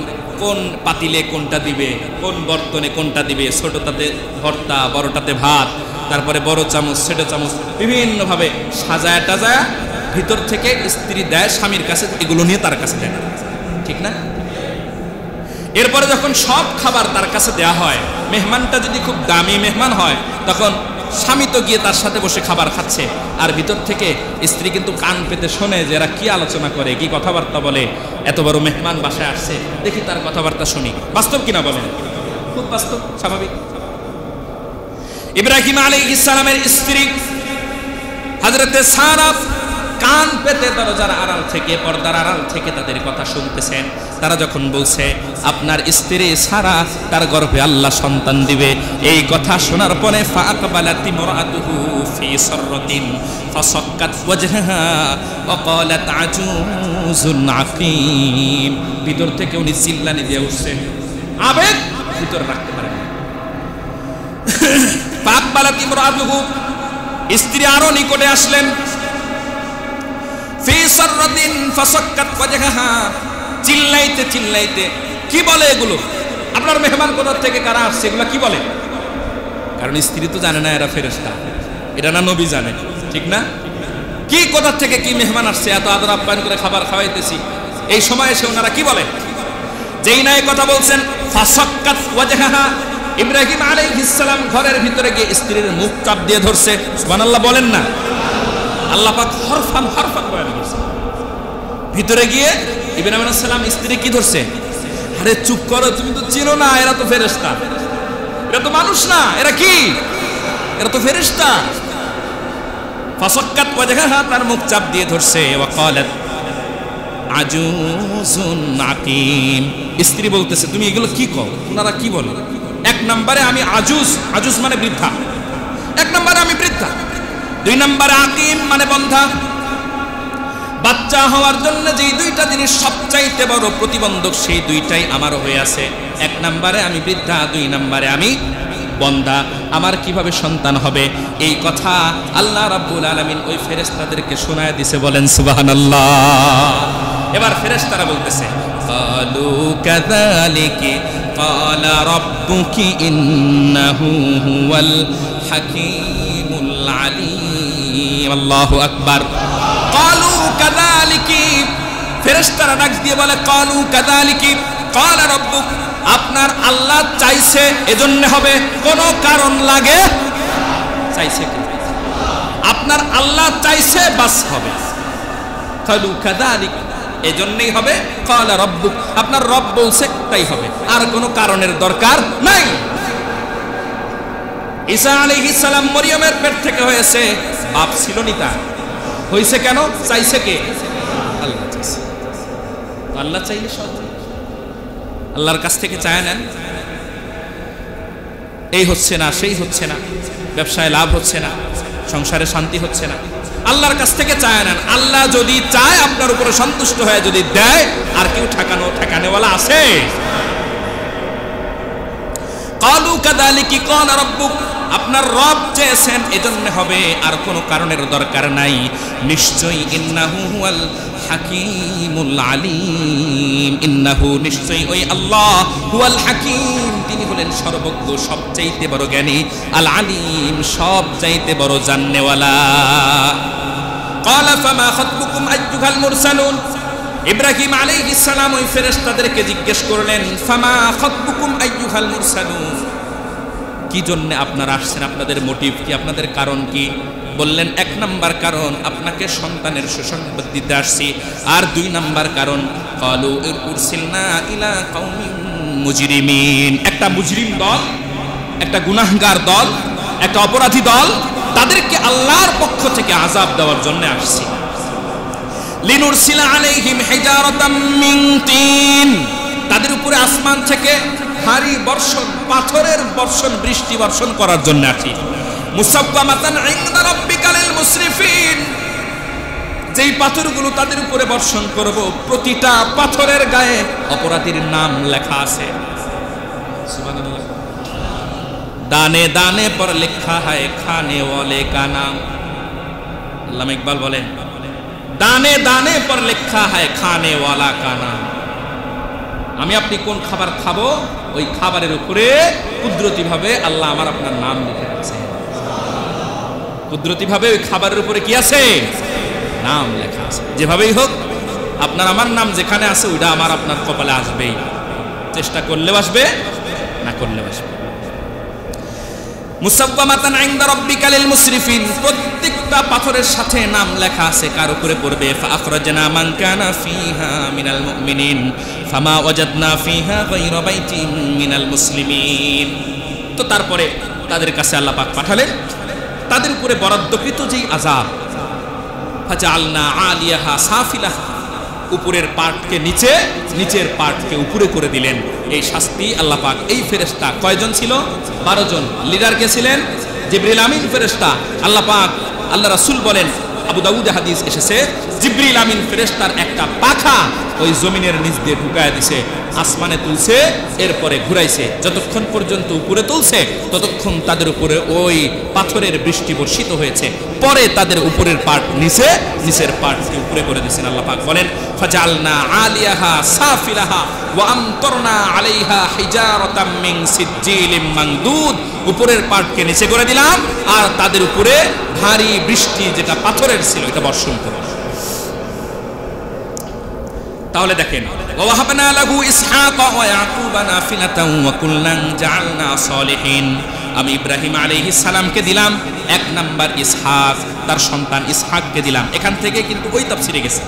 কোন পাতিলে কোনটা দিবে, কোন বর্তনে কোনটা দিবে, ছোটটাতে ভর্তা, বড়টাতে ভাত, তারপরে বড় চামচ, ছোট চামচ, বিভিন্নভাবে সাজায় টাজায় ভিতর থেকে স্ত্রী দেয় স্বামীর কাছে, এগুলো নিয়ে তার কাছে দেয়, ঠিক না? এরপরে যখন সব খাবার তার কাছে দেয়া হয়, মেহমানটা যদি খুব দামি মেহমান হয়, তখন স্বামী তো গিয়ে তার সাথে বসে খাবার খাচ্ছে, আর ভিতর থেকে স্ত্রী কিন্তু কান পেতে শোনে যে এরা কি আলোচনা করে, কি কথাবার্তা বলে, এত বড় মেহমান বাসায় আসছে, দেখি তার কথাবার্তা শুনি। বাস্তব কিনা বলেন? খুব বাস্তব, স্বাভাবিক। ইব্রাহিম আলাইহিস সালামের স্ত্রী হযরতে সারা কান পেতে দরজার আড়াল থেকে, পর্দার আড়াল থেকে তাদের কথা শুনতেছেন। তারা যখন বলছে আপনার স্ত্রী সারা, তার গর্ভে আল্লাহ সন্তান দিবে, এই কথা শোনার পরে ফাআকবালাতি মুরআতুহু ফি সাররাতিন ফাসাক্কাত ওয়াজহাহা ওয়া ক্বালাত আজুজুন আকিম। ভিতর থেকে উনি চিল্লানি দিয়ে উঠছেন, আবেগ ভিতর রাখতে পারেন। ফাআকবালাতি মুরআতুহু, স্ত্রী আরো নিকটে আসলেন। ফি সাররাতিন ফাসাক্কাত ওয়াজহাহা, চিল্লাইতে চিল্লাইতে, কি বলে এগুলো? আপনার মেহমান কোথা থেকে কারা আসছে, এগুলো কি বলে? কারণ স্ত্রী তো জানে না এরা ফেরেশতা, এটা না নবী জানে, ঠিক না? কি কোথা থেকে কি মেহমান আসছে, এত আদর আপ্যায়ন করে খাবার খাওয়াইতেছি, এই সময় এসে ওনারা কি বলে? যেই না এই কথা বলছেন, ফাসাক্কাত ওয়াজহাহা, ইব্রাহিম আলাইহিস সালাম ঘরের ভিতরে গিয়ে স্ত্রীর মুখ চাপ দিয়ে ধরছে। সুবহানাল্লাহ বলেন না? আল্লাহ পাক হরফান হরফান বয়ান করছে। ভিতরে গিয়ে ইব্রাহিম আলাইহিস সালাম স্ত্রী কি ধরছে? আরে চুপ করো, তুমি তো চিনো না, এরা তো ফেরেশতা, এরা তো মানুষ না, এরা কি? এরা তো ফেরেশতা। ফাসাক্কাত ওয়াজহাহা, তার মুখ চাপ দিয়ে ধরছে। ওয়া ক্বালাত আজুজুন আকিম, স্ত্রী বলতেছে তুমি এগুলো কি কও? ওনারা কি বলে? এক নম্বরে আমি আজুজ, আজুজ মানে বৃদ্ধা, এক নম্বরে আমি বৃদ্ধা। 2 নম্বরে আকিম মানে বন্ধা। বাচ্চা হওয়ার জন্য যেই 2টা জিনিস সবচাইতে বড় প্রতিবন্ধক, সেই 2টাই আমার হয়ে আছে। 1 নম্বরে আমি বৃদ্ধা, 2 নম্বরে আমি বন্ধা, আমার কিভাবে সন্তান হবে? এই কথা আল্লাহ রাব্বুল আলামিন ওই ফেরেশতাদেরকে শোনায় দিছে। বলেন সুবহানাল্লাহ। এবার ফেরেশতারা বলতেছে ক্বালু কাযালিকি ক্বালা রাব্বুকি ইন্নাহু হুয়াল হাকীমুল আলীম। আল্লাহু আকবার। ক্বালু কাযালিকি, ফেরেশতারা ডাক দিয়ে বলে ক্বালু কাযালিকি ক্বালা রাব্বুক, আপনার আল্লাহ চাইছে এজন্য হবে, কোনো কারণ লাগে? চাইছে কি? আপনার আল্লাহ চাইছে বাস হবে। ক্বালু কাযালিক, এজন্যই হবে। ক্বালা রাব্বুক, আপনার রব বলছে তাই হবে, আর কোনো কারণের দরকার নাই। ঈসা আলাইহিস সালাম মরিয়মের পেট থেকে হয়েছে, বাপ ছিল নি তার। হয়েছে কেন? চাইছে কে? আল্লাহ চাইছে। তো আল্লাহ চাইলে সব, আল্লাহর কাছ থেকে চায় নেন, এই হচ্ছে না, সেই হচ্ছে না, ব্যবসায় লাভ হচ্ছে না, সংসারে শান্তি হচ্ছে না, আল্লাহর কাছ থেকে চায় নেন। আল্লাহ যদি চায় আপনার উপরে সন্তুষ্ট হয়ে যদি দেয়, আর কেউ ঠেকানেওয়ালা আছে? ক্বালু কাযালিকা ক্বালা রাব্বুক, আপনার রব চেয়েছেন এজন্য হবে, আর কোনো কারণের দরকার নাই। নিশ্চয়ই ইন্নাহু হুয়াল হাকীমুল আলীম, ইন্নাহু নিশ্চয়ই ওই আল্লাহ, হুয়াল হাকীম তিনি হলেন সর্বজ্ঞ, সবচাইতে বড় জ্ঞানী, আল আলীম সবচাইতে বড় জাননেওয়ালা। ক্বালা ফামা খাতবুকুম আইয়ুহাল মুরসালুন, ইব্রাহিম আলাইহিস সালাম ওই ফেরেশতাদেরকে জিজ্ঞেস করলেন, ফামা খাতবুকুম আইয়ুহাল মুরসালুন, কি জন্য আপনারা আসছেন, আপনাদের মোটিভ কি, আপনাদের কারণ কি? বললেন, এক নাম্বার কারণ আপনাকে সন্তানের সুসংবাদ দিতে আসছি, আর দুই নাম্বার কারণ ক্বালু উরসিলনা ইলা কওমিন মুজরিমিন, একটা মুজরিম দল, একটা গুনাহগার দল, একটা অপরাধী দল, তাদেরকে আল্লাহর পক্ষ থেকে আযাব দেওয়ার জন্য আসছি। লিনুরসিলা আলাইহিম হিজারাতাম মিন তিন, তাদের উপরে আসমান থেকে ভারী বর্ষণ, পাথরের বর্ষণ, বৃষ্টি বর্ষণ করার জন্য আসি। মুসাব্বামাতান ইনদা রাব্বিকা লিল মুসরিফিন, যেই পাথরগুলো তাদের উপরে বর্ষণ করব, প্রতিটা পাথরের গায়ে অপরাধীর নাম লেখা আছে। সুবহানাল্লাহ। দানে দানে পর লেখা হয় খানে ওয়ালে কা নাম। আল্লামা ইকবাল বলেন, দানে দানে পর লেখা হয় খানে ওয়ালা কা নাম। আমি আপনি কোন খাবার খাবো, ওই খাবারের উপরে কুদরতি ভাবে আল্লাহ আমার আপনার নাম লিখে রাখছে। কুদরতি ভাবে ওই খাবারের উপরে কি আছে? নাম লেখা আছে। যেভাবেই হোক আপনার আমার নাম যেখানে আছে, ওইটা আমার আপনার কপালে আসবেই, চেষ্টা করলেও আসবে, না করলেও আসবে। মুসাব্বামাতান ইনদা রাব্বিকা লিল মুসরিফিন, প্রত্যেকটা পাথরের সাথে নাম লেখা আছে, কার উপরে পড়বে? ফাআখরাজনা মান কানা ফিহা মিনাল মুমিনিন ফামা ওয়াজাদনা ফিহা গায়রা বাইতিন মিনাল মুসলিমিন। তো তারপরে তাদের কাছে আল্লাহ পাক পাঠালেন তাদের উপরে বরাদ্দকৃত যেই আযাব, ফাজালনা আলিয়াহা সাফিলাহা, উপরের পার্টকে নিচে, নিচের পার্টকে উপরে করে দিলেন। এই শাস্তি আল্লাহ পাক, এই ফেরেশতা কয়জন ছিল? 12 জন। লিডার কে ছিলেন? জিবরিল আমিন ফেরেশতা। আল্লাহ পাক, আল্লাহ রাসূল বলেন, আবু দাউদে হাদিস এসেছে, জিবরিল আমিন ফেরেশতার একটা পাখা ওই জমিনের নিচ দিয়ে ঢুকায় দিছে, আসমানে তুলছে, এরপরে ঘুরাইছে, যতক্ষণ পর্যন্ত উপরে তুলছে ততক্ষণ তাদের উপরে ওই পাথরের বৃষ্টি বর্ষিত হয়েছে। পরে তাদের উপরের পার্ট নিচে, নিচের পার্টকে উপরে করে দিয়েছেন। আল্লাহ পাক বলেন, ফাজালনা আলিয়াহা সাফিলাহা ওয়া আমতারনা আলাইহা হিজারাতাম মিন সিজ্জিলিম মানদুদ, উপরের পার্টকে নিচে করে দিলাম, আর তাদের উপরে ভারী বৃষ্টি যেটা পাথরের ছিল এটা বর্ষণ করলাম। তাহলে দেখেন, ওয়াহাবনা লাহু ইসহাকা ওয়া ইয়াকুবা নাফিলাতান ওয়া কুল্লান জাআলনা সালিহিন, আমি ইব্রাহিম আলাইহিস সালামকে দিলাম 1 নাম্বার ইসহাক, তার সন্তান ইসহাককে দিলাম। এখান থেকে কিন্তু ওই তাফসিরে গেছে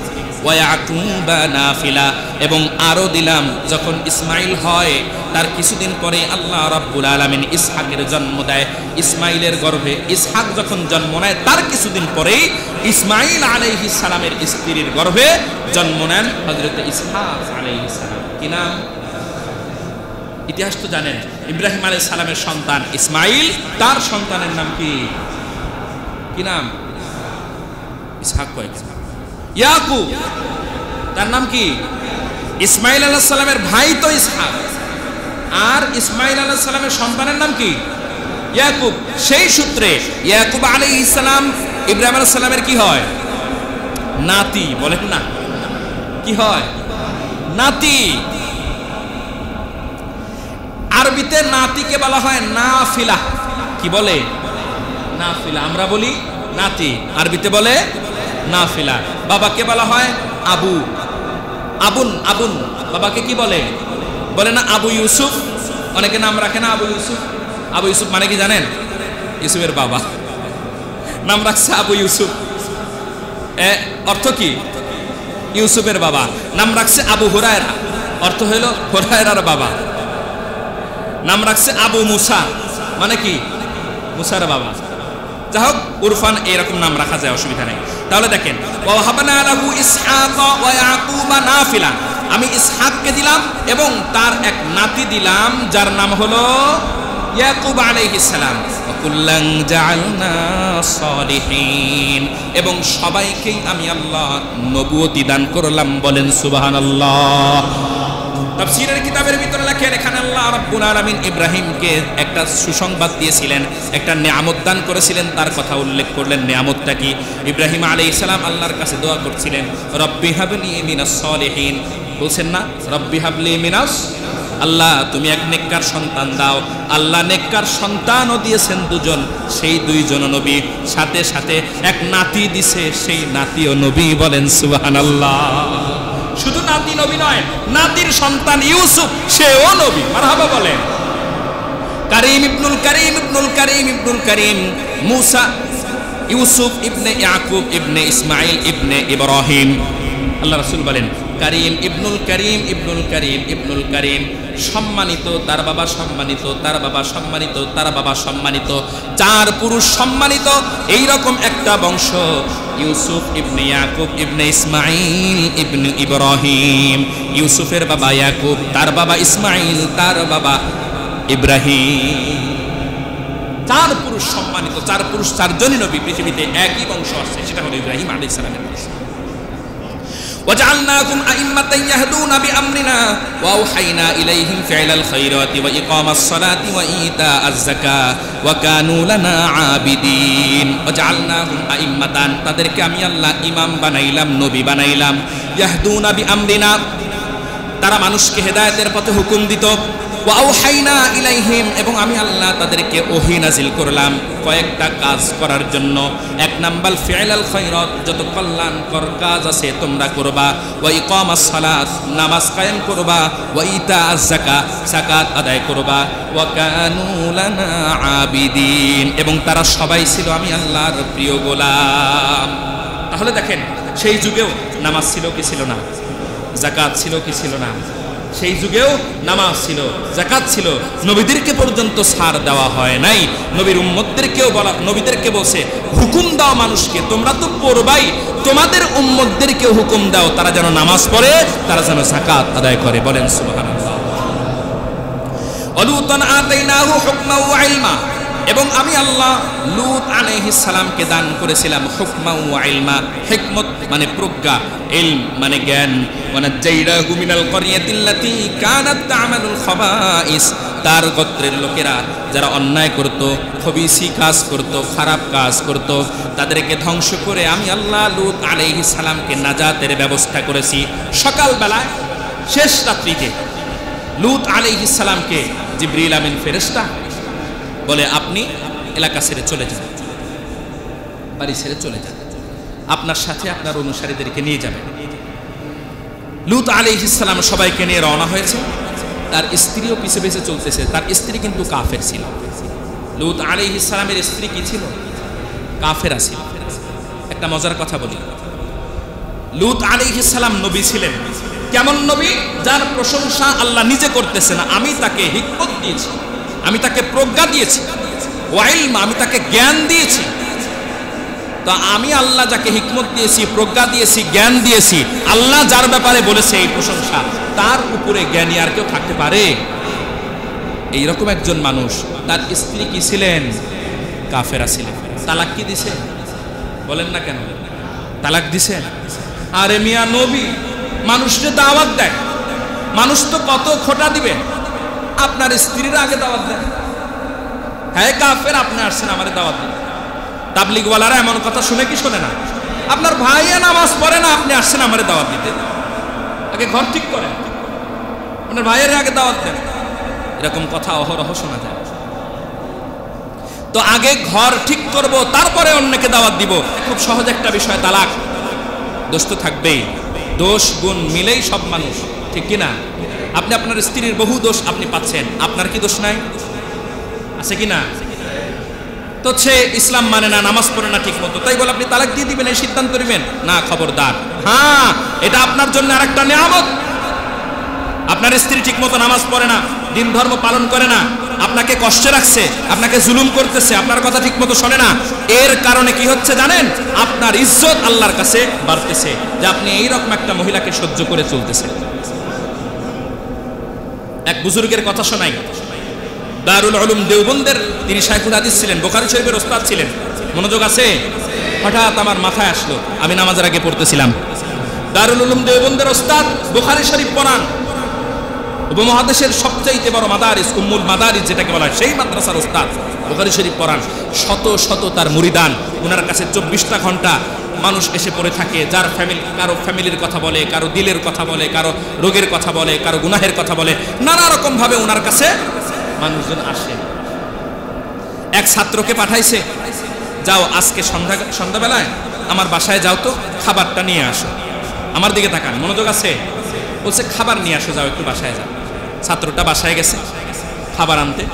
ওয়া ইয়াকুবা নাফিলা, এবং আরো দিলাম যখন ইসমাইল হয় তার কিছুদিন পরে আল্লাহ রাব্বুল আলামিন ইসহাকের জন্ম দেয়। ইসমাইলের গর্ভে ইসহাক যখন জন্ম নেয় তার কিছুদিন পরেই ইসমাইল আলাইহিস সালামের স্ত্রীর গর্ভে জন্ম নেন হযরত ইসহাক আলাইহিস সালাম। কি নাম? ইতিহাস তো জানেন, ইব্রাহিম আলাইহিস সালামের সন্তান ইসমাইল, তার সন্তানের নাম কি? কি নাম? ইসহাক কয়? ইয়াকুব। তার নাম কি? ইসমাইল আলাইহিস সালামের ভাই তো ইসহাক, আর ইসমাইল আলাইহিস সালামের সন্তানের নাম কি? ইয়াকুব। সেই সূত্রে ইয়াকুব আলাইহিস সালাম ইব্রাহিম আলাইহিস সালামের কি হয়? নাতি। বলেন না, কি হয়? নাতি। আরবিতে নাতিকে বলা হয় নাফিলা। কি বলে? নাফিলা। আমরা বলি নাতি, আরবিতে বলে নাফিলা। বাবাকে বলা হয় আবু, আবুন। আবুন বাবাকে কি বলে? বলে না আবু ইউসুফ। অনেকে নাম রাখে না আবু ইউসুফ। আবু ইউসুফ মানে কি জানেন? ইউসুফের বাবা নাম রাখছে আবু ইউসুফ। অর্থ কি? ইউসুফের বাবা। নাম রাখছে আবু হুরায়রা, অর্থ হইল হুরায়রার বাবা। নাম রাখছে আবু মুসা, মানে কি? মুসার বাবা। যাই হোক, উরফান এরকম নাম রাখা যায়, অসুবিধা নেই। তাহলে দেখেন, ওয়াহাবনা লাহু ইসহাক ওয়া ইয়াকুবা নাফিলান, আমি ইসহাককে দিলাম এবং তার এক নাতি দিলাম যার নাম হলো ইয়াকুব আলাইহিস সালাম। ওয়া কুল্লান জাআলনা সালিহিন, এবং সবাইকেই আমি আল্লাহ নবুয়তি দান করলাম। বলেন সুবহানাল্লাহ। তাফসীরের কিতাবের ভিতরে লেখেন, এখানে আল্লাহ রাব্বুল আলামিন ইব্রাহিমকে একটা সুসংবাদ দিয়েছিলেন, একটা নিয়ামত দান করেছিলেন, তার কথা উল্লেখ করলেন। নিয়ামতটা কি? ইব্রাহিম আলাইহিস সালাম আল্লাহর কাছে দোয়া করছিলেন, রব্বি হাবলি মিনাস সালিহিন। বলছেন না, রব্বি হাবলি মিনাস, আল্লাহ তুমি এক নেককার সন্তান দাও। আল্লাহ নেককার সন্তানও দিয়েছেন দুজন, সেই দুইজন নবী, সাথে সাথে এক নাতি দিছে, সেই নাতিও নবী। বলেন সুবহানাল্লাহ। শুধু নাতি নবী নয়, নাতির সন্তান ইউসুফ, সেও নবী। মারহাবা বলেন। কারীম ইবনুল কারীম ইবনুল কারীম ইবনুল কারীম, মুসা, ইউসুফ ইবনে ইয়াকুব ইবনে ইসমাইল ইবনে ইব্রাহিম। আল্লাহ রাসূল বলেন, কারীম ইবনুল কারীম ইবনুল কারীম ইবনুল কারীম, সম্মানিত, তার বাবা সম্মানিত, তার বাবা সম্মানিত, তার বাবা সম্মানিত, চার পুরুষ সম্মানিত। এই রকম একটা বংশ, ইউসুফ ইবনে ইয়াকুব ইবনে ইসমাইল ইবনে ইব্রাহিম। ইউসুফের বাবা ইয়াকুব, তার বাবা ইসমাইল, তার বাবা ইব্রাহিম। চার পুরুষ সম্মানিত, চার পুরুষ, চারজনই নবী। পৃথিবীতে একই বংশ আছে, সেটা হলো ইব্রাহিম আলাইহিস সালামের বংশ। وجعلناكم أئمة يهدون بأمرنا وأوحينا إليهم فعل الخيرات وإقام الصلاة وإيتاء الزكاة وكانوا لنا عابدين وجعلناهم أئمة তাদেরকে আমি আল্লাহ ইমাম বানাইলাম, নবী বানাইলাম। ইয়াহদুনা বিআমরিনা, তারা মানুষকে হেদায়েতের পথে হুকুম দিত। ওয়া আওহাইনা ইলাইহিম, এবং আমি আল্লাহ তাদেরকে ওহী নাজিল করলাম কয়েকটা কাজ করার জন্য। এক নাম্বার ফি'লাল খায়রাত, যত কল্যাণকর কাজ আছে তোমরা করবা। ওয়া ইকামাস সালাত, নামাজ কায়েম করবা। ওয়া ইতাআজ যাকাত, যাকাত আদায় করবা। ওয়া কানু লানা আবিদিন, এবং তারা সবাই ছিল আমি আল্লাহর প্রিয় গোলাম। তাহলে দেখেন, সেই যুগেও নামাজ ছিল কি ছিল না? যাকাত ছিল কি ছিল না? সেই যুগেও নামাজ ছিল, যাকাত ছিল। নবীদেরকে পর্যন্ত ছাড় দেওয়া হয় নাই। নবীর উম্মতদেরকেও বলা, নবীদেরকে বলছে হুকুম দাও মানুষকে, তোমরা তো পড়বাই, তোমাদের উম্মতদেরকেও হুকুম দাও তারা যেন নামাজ পড়ে, তারা যেন যাকাত আদায় করে। বলেন সুবহানাল্লাহ। ওয়ালুতান আতাইনাহু হুকমান ওয়া ইলমা, এবং আমি আল্লাহ লূত আলাইহিস সালামকে দান করেছিলাম হুকমা ওয়া ইলমা। হিকমত মানে প্রজ্ঞা, ইলম মানে জ্ঞান। ওয়ানাজ্জাইনাহু মিনাল ক্বরিয়াতিল্লাতী কানাত তা'মালুল খাবাইস, তার গোত্রের লোকেরা যারা অন্যায় করত, খবিসি কাজ করত, খারাপ কাজ করত, তাদেরকে ধ্বংস করে আমি আল্লাহ লূত আলাইহিস সালামকে নাজাতের ব্যবস্থা করেছি। সকালবেলায় শেষ রাত্রিতে লূত আলাইহিস সালামকে জিবরিল আমিন ফেরেশতা বলে, আপনি এলাকা ছেড়ে চলে যান, বাড়ি ছেড়ে চলে যান, আপনার সাথে আপনার অনুসারীদেরকে নিয়ে যাবেন। লূত আলাইহিস সালাম সবাইকে নিয়ে রওনা হয়েছে। তার স্ত্রীও পিছে পিছে চলতেছে। তার স্ত্রী কিন্তু কাফের ছিল। লূত আলাইহিস সালামের স্ত্রী কি ছিল? কাফেরা ছিল। একটা মজার কথা বলি, লূত আলাইহিস সালাম নবী ছিলেন। কেমন নবী? যার প্রশংসা আল্লাহ নিজে করতেছেন। আমি তাকে হিকমত দিয়েছি, আমি তাকে প্রজ্ঞা দিয়েছি, ওয়া ইলম, আমি তাকে জ্ঞান দিয়েছি। তো আমি আল্লাহ যাকে হিকমত দিয়েছি, প্রজ্ঞা দিয়েছি, জ্ঞান দিয়েছি, আল্লাহ যার ব্যাপারে বলেছে এই প্রশংসা, তার উপরে জ্ঞানী আর কেউ থাকতে পারে? এইরকম একজন মানুষ। তার স্ত্রী কি ছিলেন? কাফেরা ছিলেন। তালাক কি দিছে? বলেন না কেন? তালাক দিছে। আরে মিয়া, নবী মানুষকে দাওয়াত দেয়, মানুষ তো কত খোটা দিবে, আপনার স্ত্রীর আগে দাওয়াত দেন। হ্যাঁ কাফের, আপনি আসছেন আমারে দাওয়াত দিন। তাবলিগওয়ালারা এমন কথা শুনে কি শোনে না? আপনার ভাইয়া নামাজ পড়ে না, আপনি আসছেন আমারে দাওয়াত দিতে। আগে ঘর ঠিক করেন, আপনার ভাইয়ের আগে দাওয়াত দেন। এরকম কথা অহরহ শোনা যায়। তো আগে ঘর ঠিক করব, তারপরে অন্যকে দাওয়াত দিব। খুব সহজ একটা বিষয়, তালাক। দোষ তো থাকবেই, দোষ গুণ মিলেই সব মানুষ, ঠিক কিনা? আপনি আপনার স্ত্রীর বহু দোষ আপনি পাচ্ছেন, আপনার কি দোষ নাই? আছে কি না? তো সে ইসলাম মানে না, নামাজ পড়ে না ঠিক মতো, তাই বলে আপনি তালাক দিয়ে দিবেন, এই সিদ্ধান্ত নেবেন না? খবরদার। হ্যাঁ, এটা আপনার জন্য আরেকটা নিয়ামত। আপনার স্ত্রী ঠিক মতো নামাজ পড়ে না, দিন ধর্ম পালন করে না, আপনাকে কষ্টে রাখছে, আপনাকে জুলুম করতেছে, আপনার কথা ঠিক মতো শোনে না, এর কারণে কি হচ্ছে জানেন? আপনার ইজ্জত আল্লাহর কাছে বাড়তেছে যে আপনি এইরকম একটা মহিলাকে সহ্য করে চলতেছেন। এক বুজুর্গের কথা শোনাই, দারুল উলুম দেওবন্দের তিনি শাইখুল হাদিস ছিলেন, বুখারী শরীফের ওস্তাদ ছিলেন। মনোযোগ আছে? হঠাৎ আমার মাথায় আসলো, আমি নামাজের আগে পড়তেছিলাম, দারুল উলুম দেওবন্দের ওস্তাদ বুখারী শরীফ পড়ান, উপমহাদেশের সবচাইতে বড় মাদারিস, উম্মুল মাদারিস যেটাকে বলা হয়, সেই মাদ্রাসার ওস্তাদ বুখারী শরীফ পড়ান। শত শত তার মুরিদান, ওনার কাছে 24টা ঘন্টা মানুষ এসে পড়ে থাকে, যার কারো ফ্যামিলির কথা বলে, কারো দিলের কথা বলে, কারো রোগের কথা বলে, কারো গুনাহের কথা বলে, নানা রকম ভাবে ওনার কাছে মানুষজন আসে। এক ছাত্রকে পাঠাইছে, যাও আজকে সন্ধ্যাবেলায় আমার বাসায় যাও তো, খাবারটা নিয়ে আসো। আমার দিকে তাকান, মনোযোগ আছে? বলছে খাবার নিয়ে আসো, যাও একটু বাসায় যাও। ছাত্রটা বাসায় গেছে খাবার আনতে,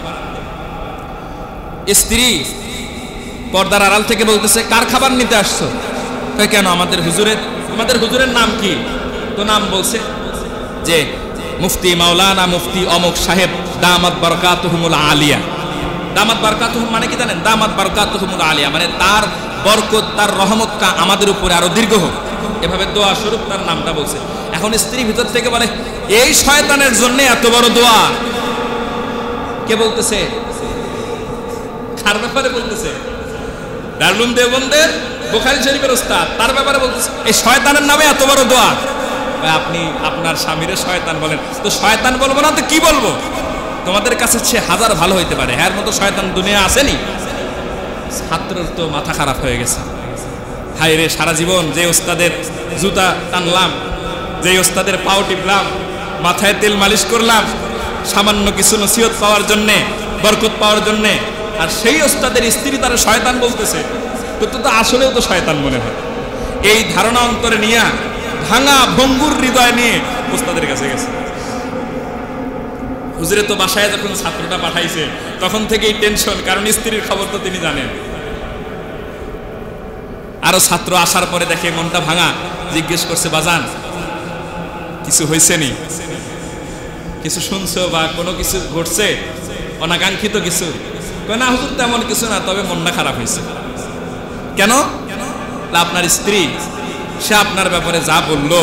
স্ত্রী পর্দার আড়াল থেকে বলতেছে, কার খাবার নিতে আসছো? কেন, আমাদের হুজুরের নাম কি? তো নাম বলছে যে মুফতি মাওলানা মুফতি অমুক সাহেব দামাত বারাকাতুহুমুল আলিয়া। দামাত বারাকাতুহুম মানে কি জানেন? দামাত বারাকাতুহুমুল আলিয়া মানে তার বরকত, তার রহমতটা আমাদের উপরে আরো দীর্ঘ হোক, এভাবে দোয়া স্বরূপ তার নামটা বলছে। এখন স্ত্রী ভিতর থেকে বলে, এই শয়তানের জন্য এত বড় দোয়া? কে বলতেছে? কার ব্যাপারে বলতেছে? দারুল উলুম দেওবন্দের বুখারী শরীফের ওস্তাদ, তার ব্যাপারে বলতেছে এই শয়তানের নামে এত বড় দোয়া। আপনি আপনার স্বামীরে শয়তান বলেন, তো শয়তান বলবো না তো কি বলবো? তোমাদের কাছে সে হাজার ভালো হইতে পারে, এর মতো শয়তান দুনিয়া আসেনি। ছাত্রের তো মাথা খারাপ হয়ে গেছে, হায় রে, সারা জীবন যে ওস্তাদের জুতা টানলাম, যে ওস্তাদের পাও টিপলাম, মাথায় তেল মালিশ করলাম সামান্য কিছু নসিহত পাওয়ার জন্যে, বরকত পাওয়ার জন্যে, আর সেই ওস্তাদের স্ত্রী তারা শয়তান বলতেছে, তো আসলেও তো শয়তান মনে হয়। এই ধারণা অন্তরে নিয়ে ভাঙা ভঙ্গুর হৃদয় নিয়ে ওস্তাদের কাছে গেছে। হুজুরে তো বাসায় যখন ছাত্রটা পাঠাইছে তখন থেকেই টেনশন, কারণ স্ত্রীর খবর তো তিনি জানেন। আরো ছাত্র আসার পরে দেখে মনটা ভাঙা, জিজ্ঞেস করছে, বাজান কিছু হয়েছে নি? কিছু শুনছো বা কোনো কিছু ঘটছে অনাকাঙ্ক্ষিত কিছু? না হুজুর তেমন কিছু না, তবে মনটা খারাপ হয়েছে। কেন? আপনার স্ত্রী সে আপনার ব্যাপারে যা বললো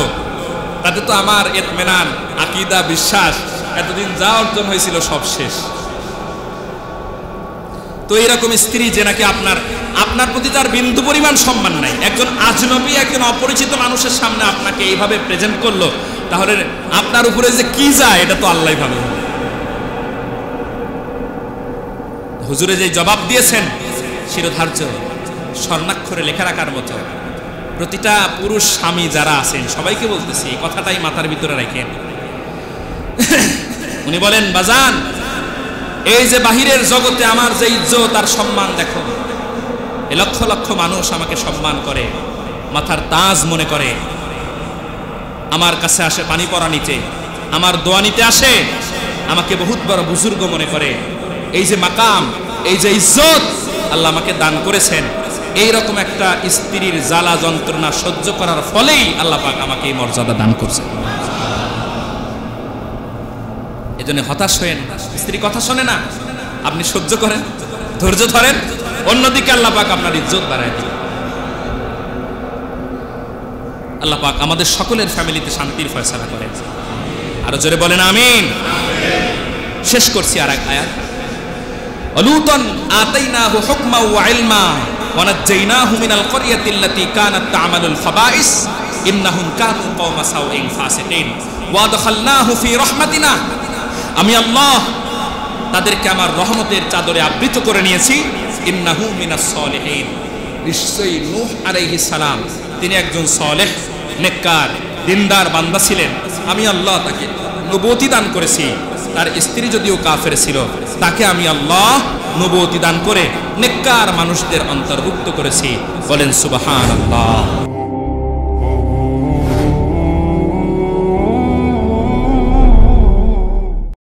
তাতে তো আমার ইতমিনান, আকীদা, বিশ্বাস এতদিন যা অর্জন হয়েছিল সব শেষ। তো এরকম স্ত্রী যে নাকি আপনার প্রতি তার বিন্দু পরিমাণ সম্মান নাই, একজন আজনবী, একজন অপরিচিত মানুষের সামনে আপনাকে এইভাবে প্রেজেন্ট করলো, তাহলে আপনার উপরে যে কি যায় এটা তো আল্লাহই ভালো। হুজুরে যে জবাব দিয়েছেন শিরোধার্য, স্বর্ণাক্ষরে লেখা রাখার মতো। প্রতিটা পুরুষ স্বামী যারা আছেন সবাইকে বলতেছি, এই কথাটাই মাথার ভিতরে রাখেন। উনি বলেন, বাজান এই যে বাহিরের জগতে আমার যে ইজ্জত আর সম্মান দেখো, এ লক্ষ লক্ষ মানুষ আমাকে সম্মান করে, মাথার তাজ মনে করে, আমার কাছে আসে পানি পড়া নিতে, আমার দোয়া নিতে আসে, আমাকে বহুত বড় বুজুর্গ মনে করে। এই যে মাকাম, এই যে ইজ্জত আল্লাহ আমাকে দান করেছেন, এইরকম একটা স্ত্রীর জ্বালা যন্ত্রণা সহ্য করার ফলেই আল্লাহ পাক আমাকে এই মর্যাদা দান করছেন। এজন্য হতাশ হয়েন, স্ত্রী কথা শোনে না, আপনি সহ্য করেন, ধৈর্য ধরেন, অন্যদিকে আল্লাহ পাক আপনার ইজ্জত বাড়ায় দিন। আল্লাহ পাক আমাদের সকলের ফ্যামিলিতে শান্তির ফয়সালা করেন। আরো জোরে বলেন আমিন। শেষ করছি আর এক আয়াত, অলুতন আতাইনাহু হুকমা ওয়া ইলমা ওয়া নাজ্জাইনাহু মিনাল ক্বরিয়াতিল্লাতী কানাত তা'মালুল খাবাইস ইন্নাহুম কানু কওমা সাওইন ফাসিকিন ওয়া আদখালনাহু ফি রাহমাতিনা। আমি আল্লাহ তাদেরকে আমার রহমতের চাদরে আবৃত করে নিয়েছি। ইন্নাহু মিনাস সালিহিন, নিশ্চয়ই নূহ আলাইহিস সালাম তিনি একজন সালেহ, নেককার, দিনদার বান্দা ছিলেন। আমি আল্লাহ তাকে নবুয়তি দান করেছি। তার স্ত্রী যদিও কাফের ছিল, তাকে আমি আল্লাহ নবুয়তি দান করে নেককার মানুষদের অন্তর্ভুক্ত করেছি। বলেন সুবহানাল্লাহ।